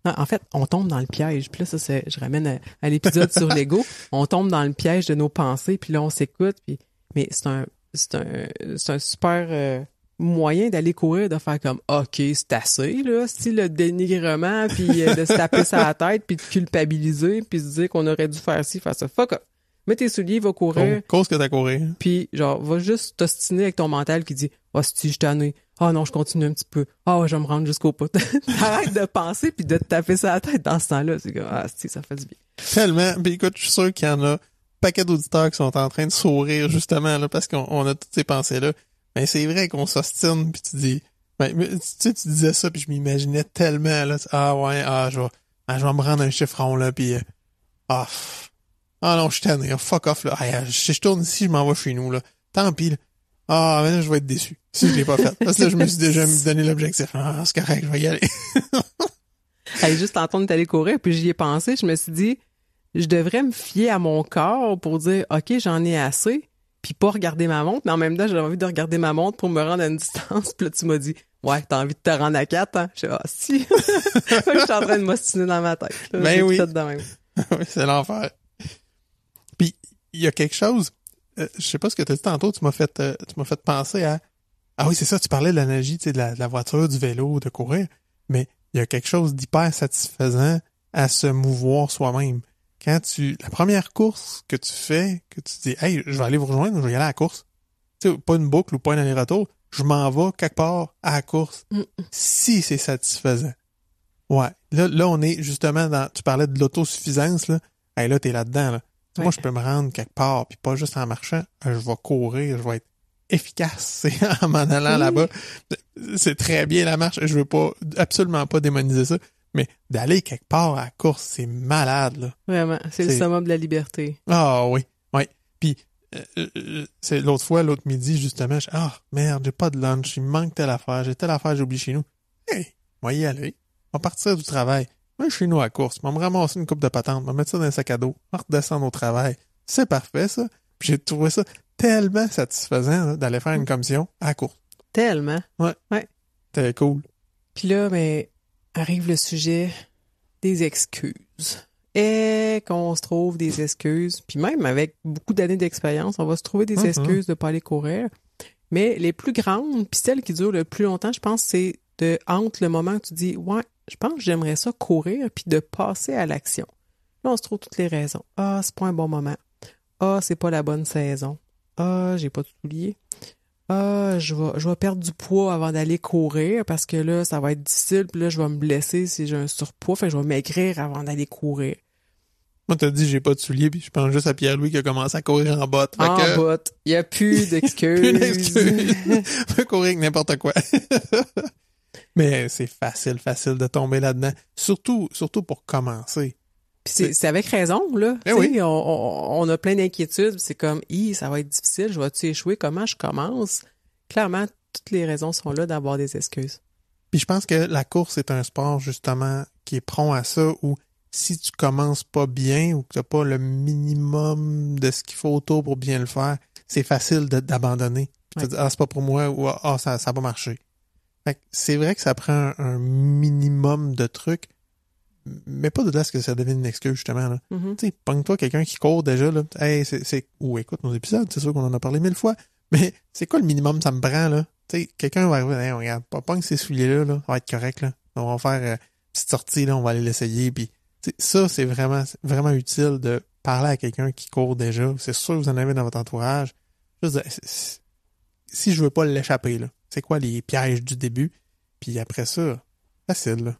Non, en fait, on tombe dans le piège. Puis là, ça, je ramène à l'épisode sur l'ego. On tombe dans le piège de nos pensées, puis là, on s'écoute. Mais c'est un super moyen d'aller courir, de faire comme « OK, c'est assez, là, style le dénigrement, puis de se taper sur la tête, puis de culpabiliser, puis de se dire qu'on aurait dû faire ci, faire ça. Fuck up. Mets tes souliers, va courir. Cause que t'as couru. Puis, genre, va juste t'ostiner avec ton mental qui dit « si, je suis tanné. Non, je continue un petit peu. Ouais, je vais me rendre jusqu'au bout. » Arrête de penser puis de te taper sur la tête dans ce temps-là. C'est comme si, ça fait du bien. Tellement. Puis écoute, je suis sûr qu'il y en a un paquet d'auditeurs qui sont en train de sourire, justement, là, parce qu'on a toutes ces pensées-là. Mais c'est vrai qu'on s'ostine, puis tu dis... tu disais ça, puis je m'imaginais tellement, là. Je vais me rendre un chiffron, là, puis... non, je suis tanné, fuck off, là. Si je tourne ici, je m'en vais chez nous, là. Tant pis, là. Mais là, je vais être déçu si je l'ai pas fait. Parce que là, je me suis déjà donné l'objectif. C'est correct, je vais y aller. Juste en train d'aller courir, puis j'y ai pensé, je me suis dit, je devrais me fier à mon corps pour dire, OK, j'en ai assez, puis pas regarder ma montre, mais en même temps, j'avais envie de regarder ma montre pour me rendre à une distance, puis là, tu m'as dit, ouais, t'as envie de te rendre à 4, hein? Je suis si. Je suis en train de m'ostiner dans ma tête. Là, ben oui. Même. Oui, c'est l'enfer. Puis, il y a quelque chose, je sais pas ce que tu as dit tantôt, tu m'as fait penser à... Ah oui, c'est ça, tu parlais de l'analogie, tu sais, de la voiture, du vélo, de courir, mais il y a quelque chose d'hyper satisfaisant à se mouvoir soi-même. Quand la première course que tu fais, que tu dis, hey, je vais aller vous rejoindre, je vais y aller à la course. Tu sais, pas une boucle ou pas un aller-retour, je m'en vais quelque part à la course. Si c'est satisfaisant. Ouais. Là, on est justement tu parlais de l'autosuffisance, là. Hey, là, t'es là-dedans, là. Ouais. Moi, je peux me rendre quelque part, puis pas juste en marchant. Je vais courir, je vais être efficace, en m'en allant là-bas. C'est très bien la marche. Je veux absolument pas démoniser ça. Mais d'aller quelque part à la course, c'est malade, là. Vraiment, c'est le summum de la liberté. Ah oui, oui. Puis, c'est l'autre midi, justement, merde, j'ai pas de lunch, il me manque telle affaire, j'ai telle affaire, j'ai oublié chez nous. Hey, moi y aller. On va partir du travail. Moi, chez nous à la course. On va me ramasser une coupe de patente, on va mettre ça dans un sac à dos, on va redescendre au travail. C'est parfait, ça. Puis j'ai trouvé ça tellement satisfaisant là, d'aller faire une commission à la course. Tellement. Ouais. C'était cool. Puis là, arrive le sujet des excuses. Et qu'on se trouve des excuses, puis même avec beaucoup d'années d'expérience, on va se trouver des excuses de pas aller courir. Mais les plus grandes, puis celles qui durent le plus longtemps, je pense, c'est entre le moment où tu dis « Ouais, je pense que j'aimerais ça courir », puis de passer à l'action. Là, on se trouve toutes les raisons. « Ah, c'est pas un bon moment. Ah, c'est pas la bonne saison. Ah, j'ai pas de souliers. Ah, je vais perdre du poids avant d'aller courir parce que là, ça va être difficile. Puis là, je vais me blesser si j'ai un surpoids. Fait que je vais maigrir avant d'aller courir. » Moi, t'as dit j'ai pas de souliers, puis je pense juste à Pierre-Louis qui a commencé à courir en bottes. Bottes. Il n'y a plus d'excuses. Plus d'excuses. On peut courir avec n'importe quoi. Mais c'est facile de tomber là-dedans. Surtout pour commencer. Puis c'est avec raison, là. Oui. On a plein d'inquiétudes. C'est comme, ça va être difficile, je vais-tu échouer? Comment je commence? Clairement, toutes les raisons sont là d'avoir des excuses. Puis je pense que la course est un sport, justement, qui est prompt à ça, où si tu commences pas bien ou que tu n'as pas le minimum de ce qu'il faut autour pour bien le faire, c'est facile d'abandonner. Tu te dis, c'est pas pour moi, ou ça n'a pas marché. Fait que c'est vrai que ça prend un minimum de trucs, mais pas de là à ce que ça devienne une excuse, justement. Là. Mm-hmm. Tu sais, pogne-toi quelqu'un qui court déjà, là. Hey, écoute nos épisodes, c'est sûr qu'on en a parlé 1000 fois, mais c'est quoi le minimum ça me prend, là? Tu sais, quelqu'un va arriver, hey, regarde, pogne ces souliers-là, là, ça va être correct, là. On va faire une petite sortie, là, on va aller l'essayer, puis ça, c'est vraiment utile de parler à quelqu'un qui court déjà. C'est sûr que vous en avez dans votre entourage. Juste si je veux pas l'échapper, là, c'est quoi les pièges du début? Puis après ça, facile, là.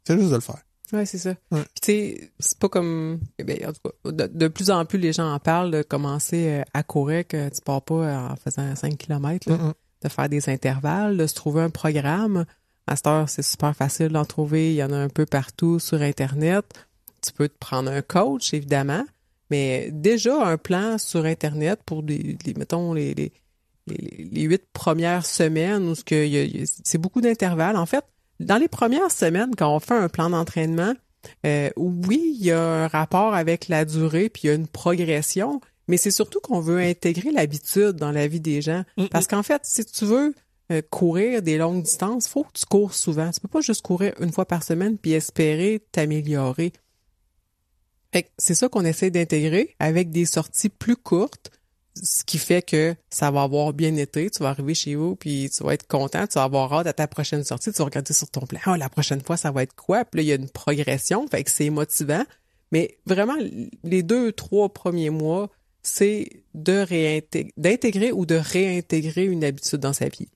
C'est juste de le faire. Ouais, c'est ça. Ouais. Puis tu sais, c'est pas comme... en tout cas, de plus en plus, les gens en parlent de commencer à courir, que tu pars pas en faisant 5 km, là, de faire des intervalles, de se trouver un programme. À cette heure, c'est super facile d'en trouver. Il y en a un peu partout sur Internet. Tu peux te prendre un coach, évidemment, mais déjà un plan sur Internet pour mettons, les 8 premières semaines où c'est beaucoup d'intervalles. En fait, dans les premières semaines, quand on fait un plan d'entraînement, oui, il y a un rapport avec la durée, puis il y a une progression, mais c'est surtout qu'on veut intégrer l'habitude dans la vie des gens. Parce qu'en fait, si tu veux courir des longues distances, faut que tu cours souvent. Tu peux pas juste courir une fois par semaine puis espérer t'améliorer. Fait que c'est ça qu'on essaie d'intégrer avec des sorties plus courtes, ce qui fait que ça va avoir bien été. Tu vas arriver chez vous puis tu vas être content, tu vas avoir hâte à ta prochaine sortie, tu vas regarder sur ton plan. La prochaine fois, ça va être quoi? Puis là, il y a une progression, fait que c'est motivant. Mais vraiment, les 2-3 premiers mois, c'est d'intégrer ou de réintégrer une habitude dans sa vie.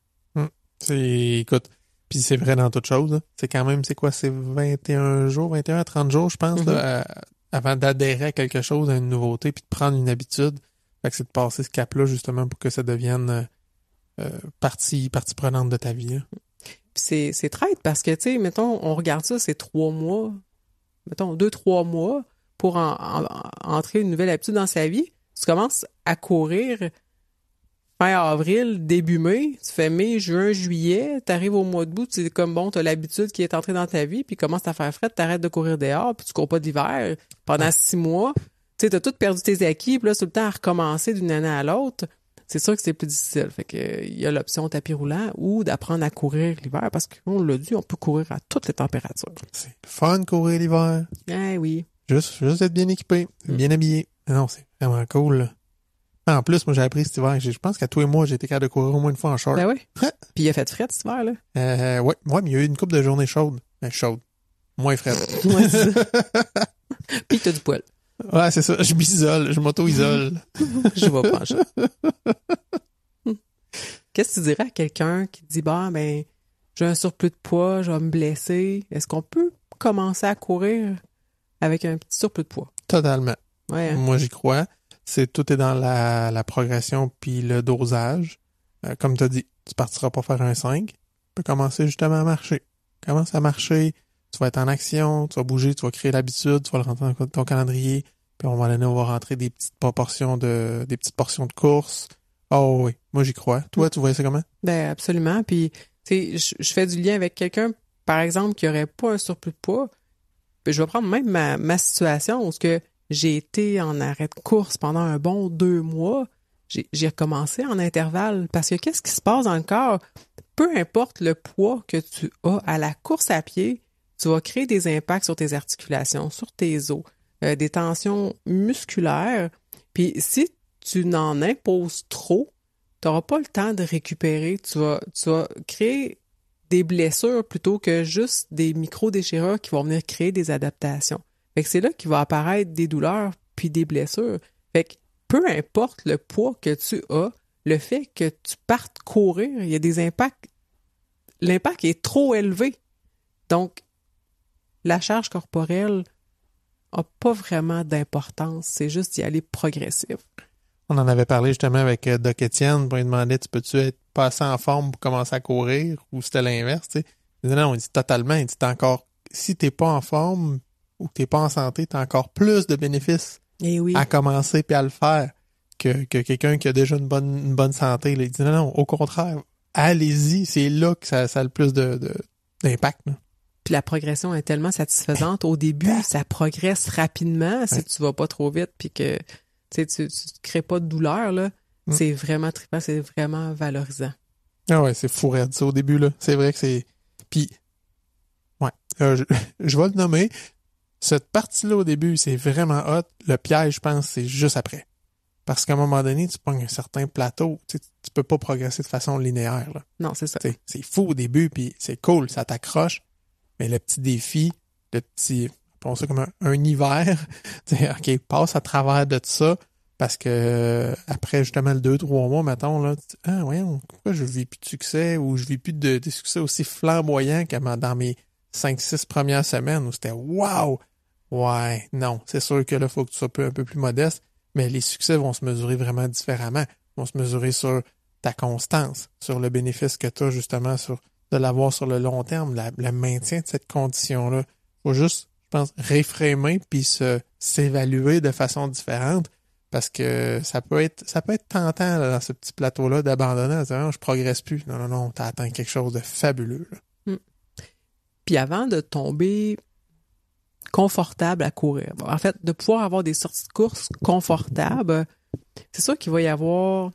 Écoute, puis c'est vrai dans toute chose. Là. C'est quand même, c'est 21 jours, 21 à 30 jours, je pense, là, avant d'adhérer à quelque chose, à une nouveauté, puis de prendre une habitude. Fait que c'est de passer ce cap-là, justement, pour que ça devienne partie prenante de ta vie. Là. Puis c'est traite parce que, tu sais, mettons, on regarde ça, c'est 3 mois, mettons 2-3 mois pour entrer une nouvelle habitude dans sa vie. Tu commences à courir fin avril, début mai, tu fais mai, juin, juillet, t'arrives au mois d'août, c'est comme bon, t'as l'habitude qui est entrée dans ta vie, puis commence à faire fret, t'arrêtes de courir dehors, puis tu cours pas d'hiver pendant 6 mois. Tu sais, t'as tout perdu tes acquis, puis là, tout le temps à recommencer d'une année à l'autre. C'est sûr que c'est plus difficile. Fait que il y a l'option tapis roulant ou d'apprendre à courir l'hiver, parce qu'on l'a dit, on peut courir à toutes les températures. C'est fun courir l'hiver. Ah oui. Juste être bien équipé, bien habillé. Non, c'est vraiment cool, là. En plus, moi, j'ai appris cet hiver. Je pense qu'à tous les mois, j'ai été capable de courir au moins une fois en short. Ben oui. Puis il a fait fret cet hiver, là. Ouais, mais il y a eu une couple de journées chaudes. Ben, chaudes. Moins fret. Ouais, c'est ça. Puis t'as du poil. Ouais, c'est ça. Je m'isole. Je m'auto-isole. Je vais pas en chat. Qu'est-ce que tu dirais à quelqu'un qui dit, j'ai un surplus de poids, je vais me blesser. Est-ce qu'on peut commencer à courir avec un petit surplus de poids? Totalement. Ouais, hein? Moi, j'y crois. Tout est dans la progression puis le dosage. Comme tu as dit, tu partiras pas faire un 5. Tu peux commencer justement à marcher. Commence à marcher. tu vas être en action, tu vas bouger, tu vas créer l'habitude, tu vas le rentrer dans ton calendrier, puis on va rentrer des petites portions de course. Oh oui, moi j'y crois. Toi, tu vois ça comment? Ben absolument. Puis, tu sais, je fais du lien avec quelqu'un, par exemple, qui aurait pas un surplus de poids. Puis je vais prendre même ma situation où j'ai été en arrêt de course pendant un bon 2 mois. J'ai recommencé en intervalle parce que qu'est-ce qui se passe dans le corps? Peu importe le poids que tu as à la course à pied, tu vas créer des impacts sur tes articulations, sur tes os, des tensions musculaires. Puis si tu n'en imposes trop, tu n'auras pas le temps de récupérer. Tu vas créer des blessures plutôt que juste des micro-déchirures qui vont venir créer des adaptations. Fait que c'est là qu'il va apparaître des douleurs puis des blessures. Fait que peu importe le poids que tu as, le fait que tu partes courir, il y a des impacts. L'impact est trop élevé. Donc, la charge corporelle n'a pas vraiment d'importance. C'est juste d'y aller progressif. On en avait parlé justement avec Doc Étienne pour lui demander, tu peux-tu être pas assez en forme pour commencer à courir ou c'était l'inverse, tu sais? Il dit non, il dit totalement, il dit si t'es pas en forme ou que t'es pas en santé, t'as encore plus de bénéfices à commencer puis à le faire que quelqu'un qui a déjà une bonne santé. Là. Il dit non, au contraire, allez-y, c'est là que ça a le plus d'impact. Là. Puis la progression est tellement satisfaisante. Au début, ça progresse rapidement si tu vas pas trop vite puis que tu crées pas de douleur, là. C'est vraiment trippant, c'est vraiment valorisant. Ah ouais, c'est fou raide, ça, au début, là. C'est vrai que c'est... Puis, ouais, je vais le nommer. Cette partie-là, au début, c'est vraiment hot. Le piège, je pense, c'est juste après. Parce qu'à un moment donné, tu pognes un certain plateau. Tu peux pas progresser de façon linéaire, là. Non, c'est ça. C'est fou au début, puis c'est cool, ça t'accroche. Mais le petit défi, appelons ça comme un hiver, OK, passe à travers de ça, parce que après justement le 2-3 mois, mettons, là, voyons, pourquoi je vis plus de succès ou je vis plus de succès aussi flamboyant que dans mes 5-6 premières semaines où c'était wow! Ouais, non, c'est sûr que là, il faut que tu sois un peu plus modeste, mais les succès vont se mesurer vraiment différemment. Ils vont se mesurer sur ta constance, sur le bénéfice que tu as justement de l'avoir sur le long terme, le maintien de cette condition-là. Faut juste, je pense, réfrémer puis s'évaluer de façon différente parce que ça peut être tentant là, dans ce petit plateau-là d'abandonner en disant je progresse plus. Non, t'as atteint quelque chose de fabuleux. Puis avant de tomber confortable à courir, en fait, de pouvoir avoir des sorties de course confortables, c'est sûr qu'il va y avoir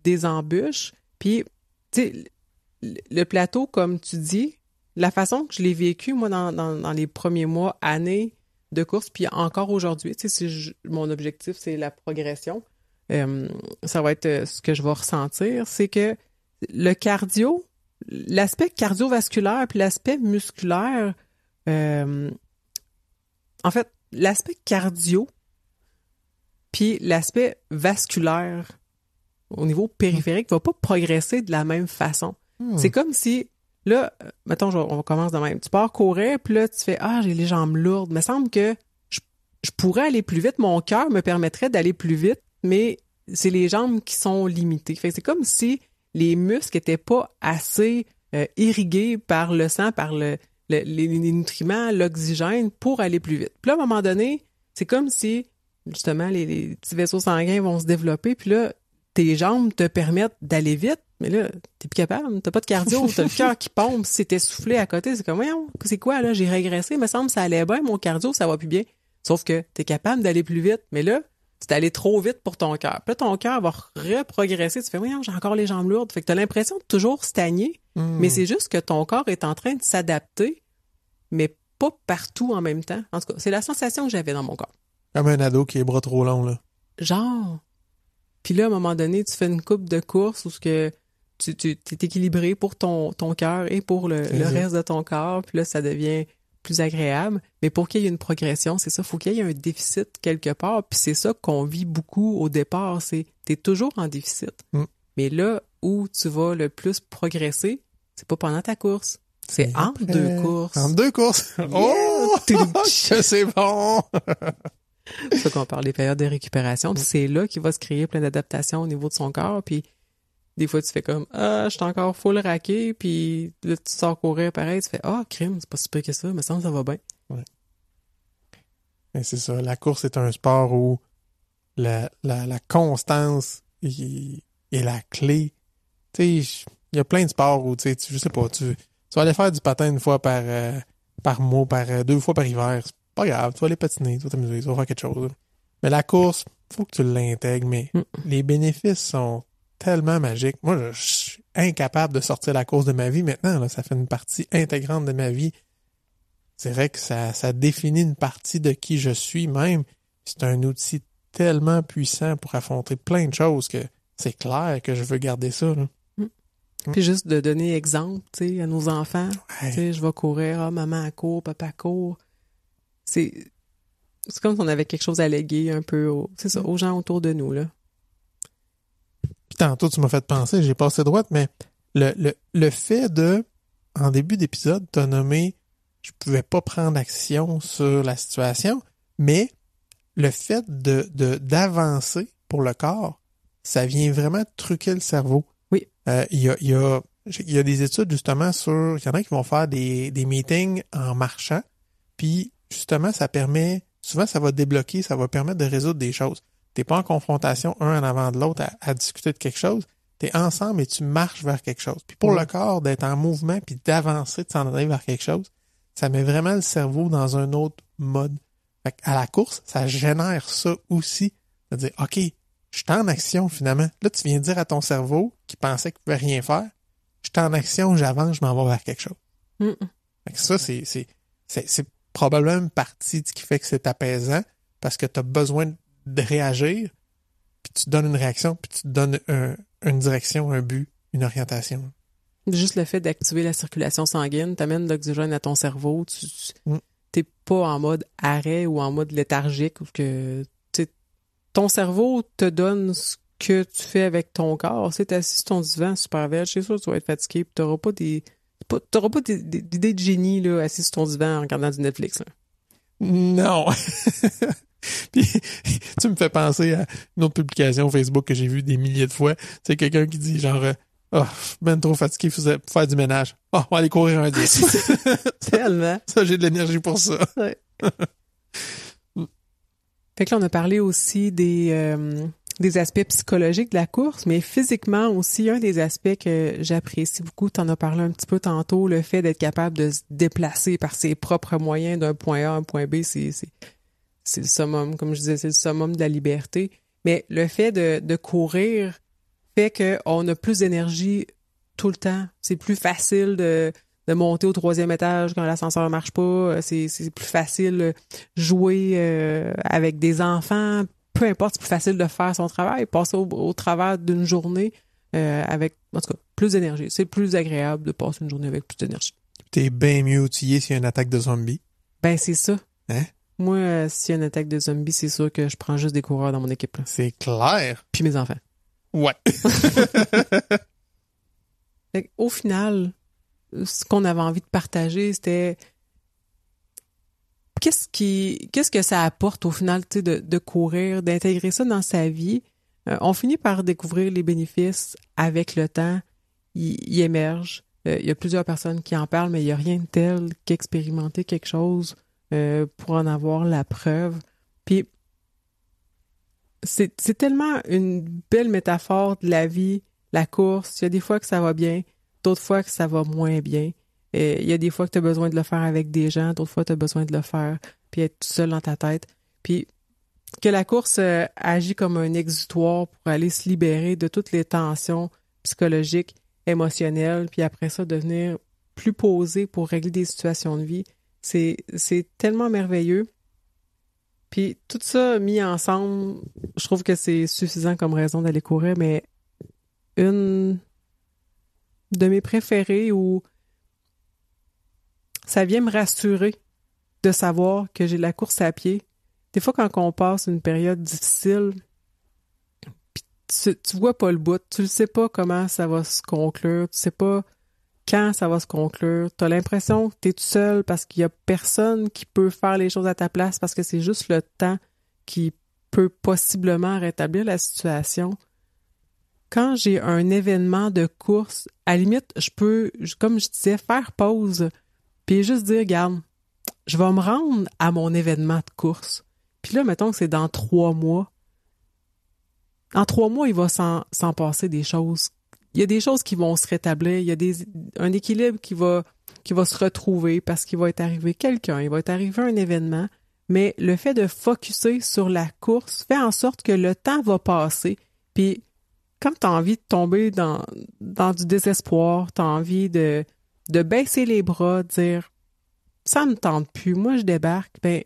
des embûches. Puis, tu sais, le plateau, comme tu dis, la façon que je l'ai vécu, moi, dans les premiers mois, années de course, puis encore aujourd'hui, tu sais, mon objectif, c'est la progression, ça va être ce que je vais ressentir, c'est que le cardio, l'aspect cardiovasculaire puis l'aspect musculaire, en fait, l'aspect cardio puis l'aspect vasculaire au niveau périphérique va pas progresser de la même façon. C'est comme si, là, mettons, on commence de même. Tu pars courir, puis là, tu fais « Ah, j'ai les jambes lourdes. » Il me semble que je pourrais aller plus vite. Mon cœur me permettrait d'aller plus vite, mais c'est les jambes qui sont limitées. Fait que c'est comme si les muscles étaient pas assez irrigués par le sang, par les nutriments, l'oxygène pour aller plus vite. Puis là, à un moment donné, c'est comme si, justement, les petits vaisseaux sanguins vont se développer, puis là, tes jambes te permettent d'aller vite, mais là, t'es plus capable, t'as pas de cardio, t'as le cœur qui pompe, si t'es essoufflé à côté, c'est comme, voyons, c'est quoi, là, j'ai régressé, il me semble que ça allait bien, mon cardio, ça va plus bien. Sauf que t'es capable d'aller plus vite, mais là, c'est allé trop vite pour ton cœur. Puis là, ton cœur va reprogresser, tu fais, voyons, j'ai encore les jambes lourdes. Fait que t'as l'impression de toujours stagner, mais c'est juste que ton corps est en train de s'adapter, mais pas partout en même temps. En tout cas, c'est la sensation que j'avais dans mon corps. Comme un ado qui a les bras trop longs, là. Genre. Puis là, à un moment donné, tu fais une coupe de course où tu es équilibré pour ton cœur et pour le reste de ton corps. Puis là, ça devient plus agréable. Mais pour qu'il y ait une progression, c'est ça, il faut qu'il y ait un déficit quelque part. Puis c'est ça qu'on vit beaucoup au départ, c'est t'es toujours en déficit. Mais là où tu vas le plus progresser, c'est pas pendant ta course. C'est entre deux courses. Entre deux courses? Yeah! Oh! Que c'est bon! C'est ça qu'on parle des périodes de récupération. Puis c'est là qu'il va se créer plein d'adaptations au niveau de son corps. Puis des fois, tu fais comme, je suis encore full raqué, puis là, tu sors courir pareil, tu fais, crime, c'est pas si pire que ça, mais ça va bien. Ouais. Et c'est ça. La course est un sport où la constance est la clé. Tu sais, il y a plein de sports où, tu sais, je sais pas, tu vas aller faire du patin une fois par mois, deux fois par hiver. C'est pas grave, tu vas aller patiner, tu vas t'amuser, tu vas faire quelque chose. Mais la course, faut que tu l'intègres, mais les bénéfices sont tellement magiques. Moi, je suis incapable de sortir la course de ma vie maintenant. Là, ça fait une partie intégrante de ma vie. C'est vrai que ça définit une partie de qui je suis même. C'est un outil tellement puissant pour affronter plein de choses que c'est clair que je veux garder ça. Là. Puis juste de donner exemple, tu sais, à nos enfants. Ouais. Tu sais, je vais courir, maman court, papa court. C'est comme si on avait quelque chose à léguer un peu aux gens autour de nous, là. Puis tantôt, tu m'as fait penser, j'ai passé droite, mais le fait de, en début d'épisode, t'as nommé je pouvais pas prendre action sur la situation, mais le fait d'avancer pour le corps, ça vient vraiment truquer le cerveau. Oui. Il y a des études justement sur, il y en a qui vont faire des meetings en marchant, puis justement, souvent ça va débloquer, ça va permettre de résoudre des choses. T'es pas en confrontation un en avant de l'autre à discuter de quelque chose, t'es ensemble et tu marches vers quelque chose. Puis pour le corps, d'être en mouvement puis d'avancer, de s'en aller vers quelque chose, ça met vraiment le cerveau dans un autre mode. Fait à la course, ça génère ça aussi. C'est-à-dire, OK, je suis en action finalement. Là, tu viens de dire à ton cerveau, qui pensait qu'il ne pouvait rien faire, je suis en action, j'avance, je m'en vais vers quelque chose. Fait que ça, c'est probablement une partie de ce qui fait que c'est apaisant, parce que tu as besoin de réagir, puis tu donnes une réaction, puis tu te donnes une direction, un but, une orientation. Juste le fait d'activer la circulation sanguine, t'amènes de l'oxygène à ton cerveau, t'es pas en mode arrêt ou en mode léthargique, ou que ton cerveau te donne ce que tu fais avec ton corps. Si t'es assis sur ton divan super vert, c'est sûr que tu vas être fatigué, puis t'auras pas d'idée de génie là, assis sur ton divan en regardant du Netflix. Là. Non! Puis, tu me fais penser à une autre publication Facebook que j'ai vue des milliers de fois. C'est quelqu'un qui dit genre ben trop fatigué pour faire du ménage. On va aller courir un 10. Tellement. Ça, j'ai de l'énergie pour ça. Ouais. Fait que là, on a parlé aussi des aspects psychologiques de la course, mais physiquement aussi, un des aspects que j'apprécie beaucoup, t'en as parlé un petit peu tantôt, le fait d'être capable de se déplacer par ses propres moyens d'un point A à un point B, c'est le summum, comme je disais, c'est le summum de la liberté. Mais le fait de courir fait qu'on a plus d'énergie tout le temps. C'est plus facile de monter au 3e étage quand l'ascenseur marche pas. C'est plus facile jouer avec des enfants. Peu importe, c'est plus facile de faire son travail. Passer au travers d'une journée avec, en tout cas, plus d'énergie. C'est plus agréable de passer une journée avec plus d'énergie. T'es bien mieux outillé s'il y a une attaque de zombies. Ben, c'est ça. Hein? Moi, s'il y a une attaque de zombies, c'est sûr que je prends juste des coureurs dans mon équipe. Là. C'est clair. Puis mes enfants. Ouais. Au final, ce qu'on avait envie de partager, c'était qu'est-ce que ça apporte au final, tu sais, de courir, d'intégrer ça dans sa vie. On finit par découvrir les bénéfices avec le temps. Ils émergent. Il y a plusieurs personnes qui en parlent, mais il n'y a rien de tel qu'expérimenter quelque chose pour en avoir la preuve. Puis c'est tellement une belle métaphore de la vie, la course. Il y a des fois que ça va bien, d'autres fois que ça va moins bien. Il y a des fois que tu as besoin de le faire avec des gens, d'autres fois tu as besoin de le faire puis être tout seul dans ta tête. Puis que la course agit comme un exutoire pour aller se libérer de toutes les tensions psychologiques, émotionnelles, puis après ça devenir plus posé pour régler des situations de vie. C'est tellement merveilleux. Puis tout ça mis ensemble, je trouve que c'est suffisant comme raison d'aller courir, mais une de mes préférées où ça vient me rassurer de savoir que j'ai la course à pied. Des fois, quand on passe une période difficile, puis tu vois pas le bout, tu le sais pas comment ça va se conclure, tu sais pas quand ça va se conclure. T'as l'impression que t'es tout seul parce qu'il y a personne qui peut faire les choses à ta place parce que c'est juste le temps qui peut possiblement rétablir la situation. quand j'ai un événement de course, à la limite, je peux, comme je disais, faire pause, puis juste dire, regarde, je vais me rendre à mon événement de course. Puis là, mettons que c'est dans 3 mois. En 3 mois, il va s'en passer des choses. Il y a des choses qui vont se rétablir, il y a un équilibre qui va se retrouver parce qu'il va être arrivé quelqu'un, il va être arrivé un événement, mais le fait de focusser sur la course fait en sorte que le temps va passer, puis quand tu as envie de tomber dans du désespoir, tu as envie de baisser les bras, de dire « ça me tente plus, moi je débarque », ben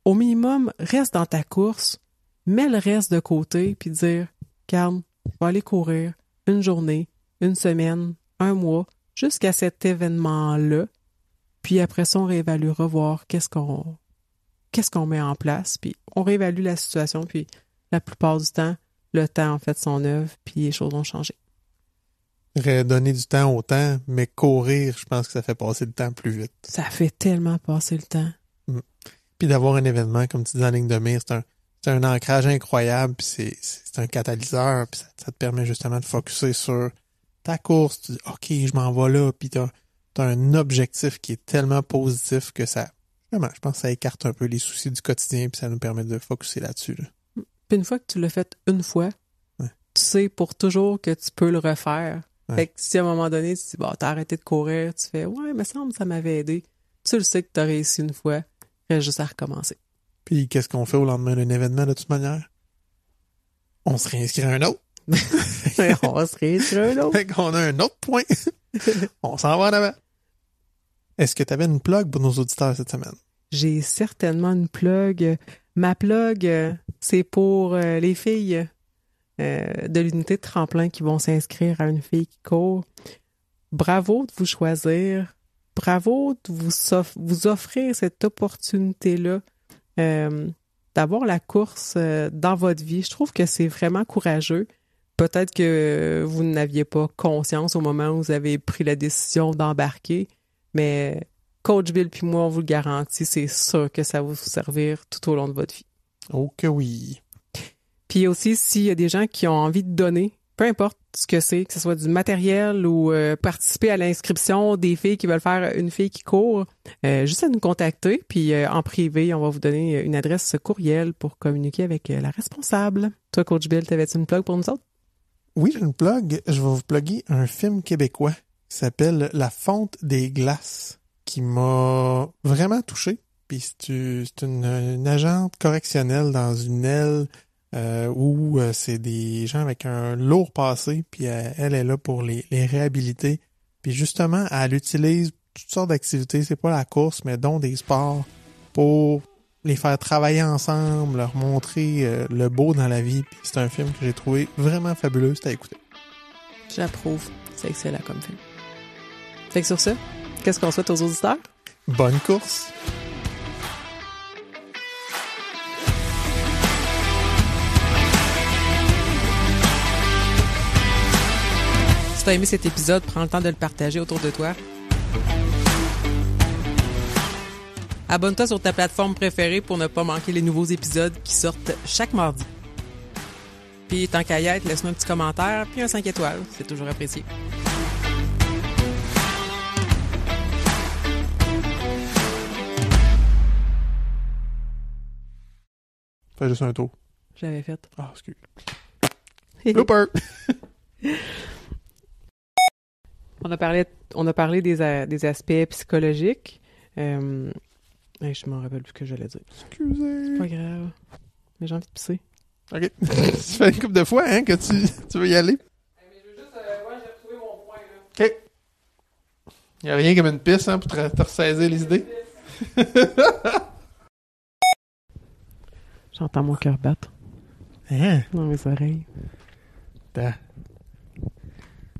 au minimum, reste dans ta course, mets le reste de côté, puis dire « regarde, je vais aller courir une journée, une semaine, un mois, jusqu'à cet événement-là, puis après ça, on réévaluera voir qu'est-ce qu'on met en place, puis on réévalue la situation, puis la plupart du temps, le temps a fait son œuvre, puis les choses ont changé. Redonner du temps au temps, mais courir, je pense que ça fait passer le temps plus vite. Ça fait tellement passer le temps. Puis d'avoir un événement, comme tu dis en ligne de mire, c'est un ancrage incroyable, puis c'est un catalyseur, puis ça te permet justement de focusser sur ta course. Tu dis, OK, je m'en vais là, puis t'as un objectif qui est tellement positif que ça, vraiment, je pense que ça écarte un peu les soucis du quotidien, puis ça nous permet de focusser là-dessus, là. Puis une fois que tu l'as fait une fois, tu sais pour toujours que tu peux le refaire. Fait que si à un moment donné, tu dis, bon, t'as arrêté de courir, tu fais, ouais, me semble que ça m'avait aidé. Tu le sais que t'as réussi une fois, reste juste à recommencer. Puis qu'est-ce qu'on fait au lendemain d'un événement de toute manière? On se réinscrit à un autre. On va se réinscrire à un autre. Fait qu'on a un autre point. On s'en va en avant. Est-ce que tu avais une plug pour nos auditeurs cette semaine? J'ai certainement une plug. Ma plug, c'est pour les filles de l'unité de tremplin qui vont s'inscrire à une fille qui court. Bravo de vous choisir. Bravo de vous offrir cette opportunité-là d'avoir la course dans votre vie. Je trouve que c'est vraiment courageux. Peut-être que vous n'aviez pas conscience au moment où vous avez pris la décision d'embarquer, mais Coach Bill puis moi, on vous le garantit, c'est sûr que ça va vous servir tout au long de votre vie. Oh que oui! Puis aussi, s'il y a des gens qui ont envie de donner, peu importe ce que ce soit du matériel ou participer à l'inscription des filles qui veulent faire une fille qui court, juste à nous contacter, puis en privé, on va vous donner une adresse courriel pour communiquer avec la responsable. Toi, Coach Bill, t'avais-tu une plug pour nous autres? Oui, j'ai une plug. Je vais vous plugger un film québécois qui s'appelle La Fonte des glaces, qui m'a vraiment touché. Puis c'est une agente correctionnelle dans une aile où c'est des gens avec un lourd passé, puis elle est là pour les réhabiliter. Puis justement, elle utilise toutes sortes d'activités, c'est pas la course, mais dont des sports, pour les faire travailler ensemble, leur montrer le beau dans la vie. Puis c'est un film que j'ai trouvé vraiment fabuleux, c'est à écouter. J'approuve, c'est excellent comme film. Fait que sur ça, qu'est-ce qu'on souhaite aux auditeurs? Bonne course! Si t'as aimé cet épisode, prends le temps de le partager autour de toi. Abonne-toi sur ta plateforme préférée pour ne pas manquer les nouveaux épisodes qui sortent chaque mardi. Puis tant qu'à y être, laisse-moi un petit commentaire puis un 5 étoiles, c'est toujours apprécié. Fais juste un tour. J'avais fait. Ah, excuse. Blooper! On a parlé des aspects psychologiques. Je m'en rappelle plus ce que j'allais dire. Excusez. C'est pas grave. Mais j'ai envie de pisser. OK. Ça fait une couple de fois hein, que tu veux y aller. Mais je veux juste... ouais, j'ai retrouvé mon point, là. OK. Il n'y a rien comme une piste hein, pour te ressaisir les idées. J'entends mon cœur battre. Hein? Dans mes oreilles.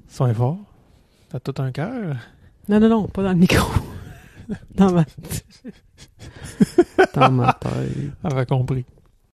Son fort. T'as tout un cœur. Non, pas dans le micro. Dans ma tête. Elle a compris.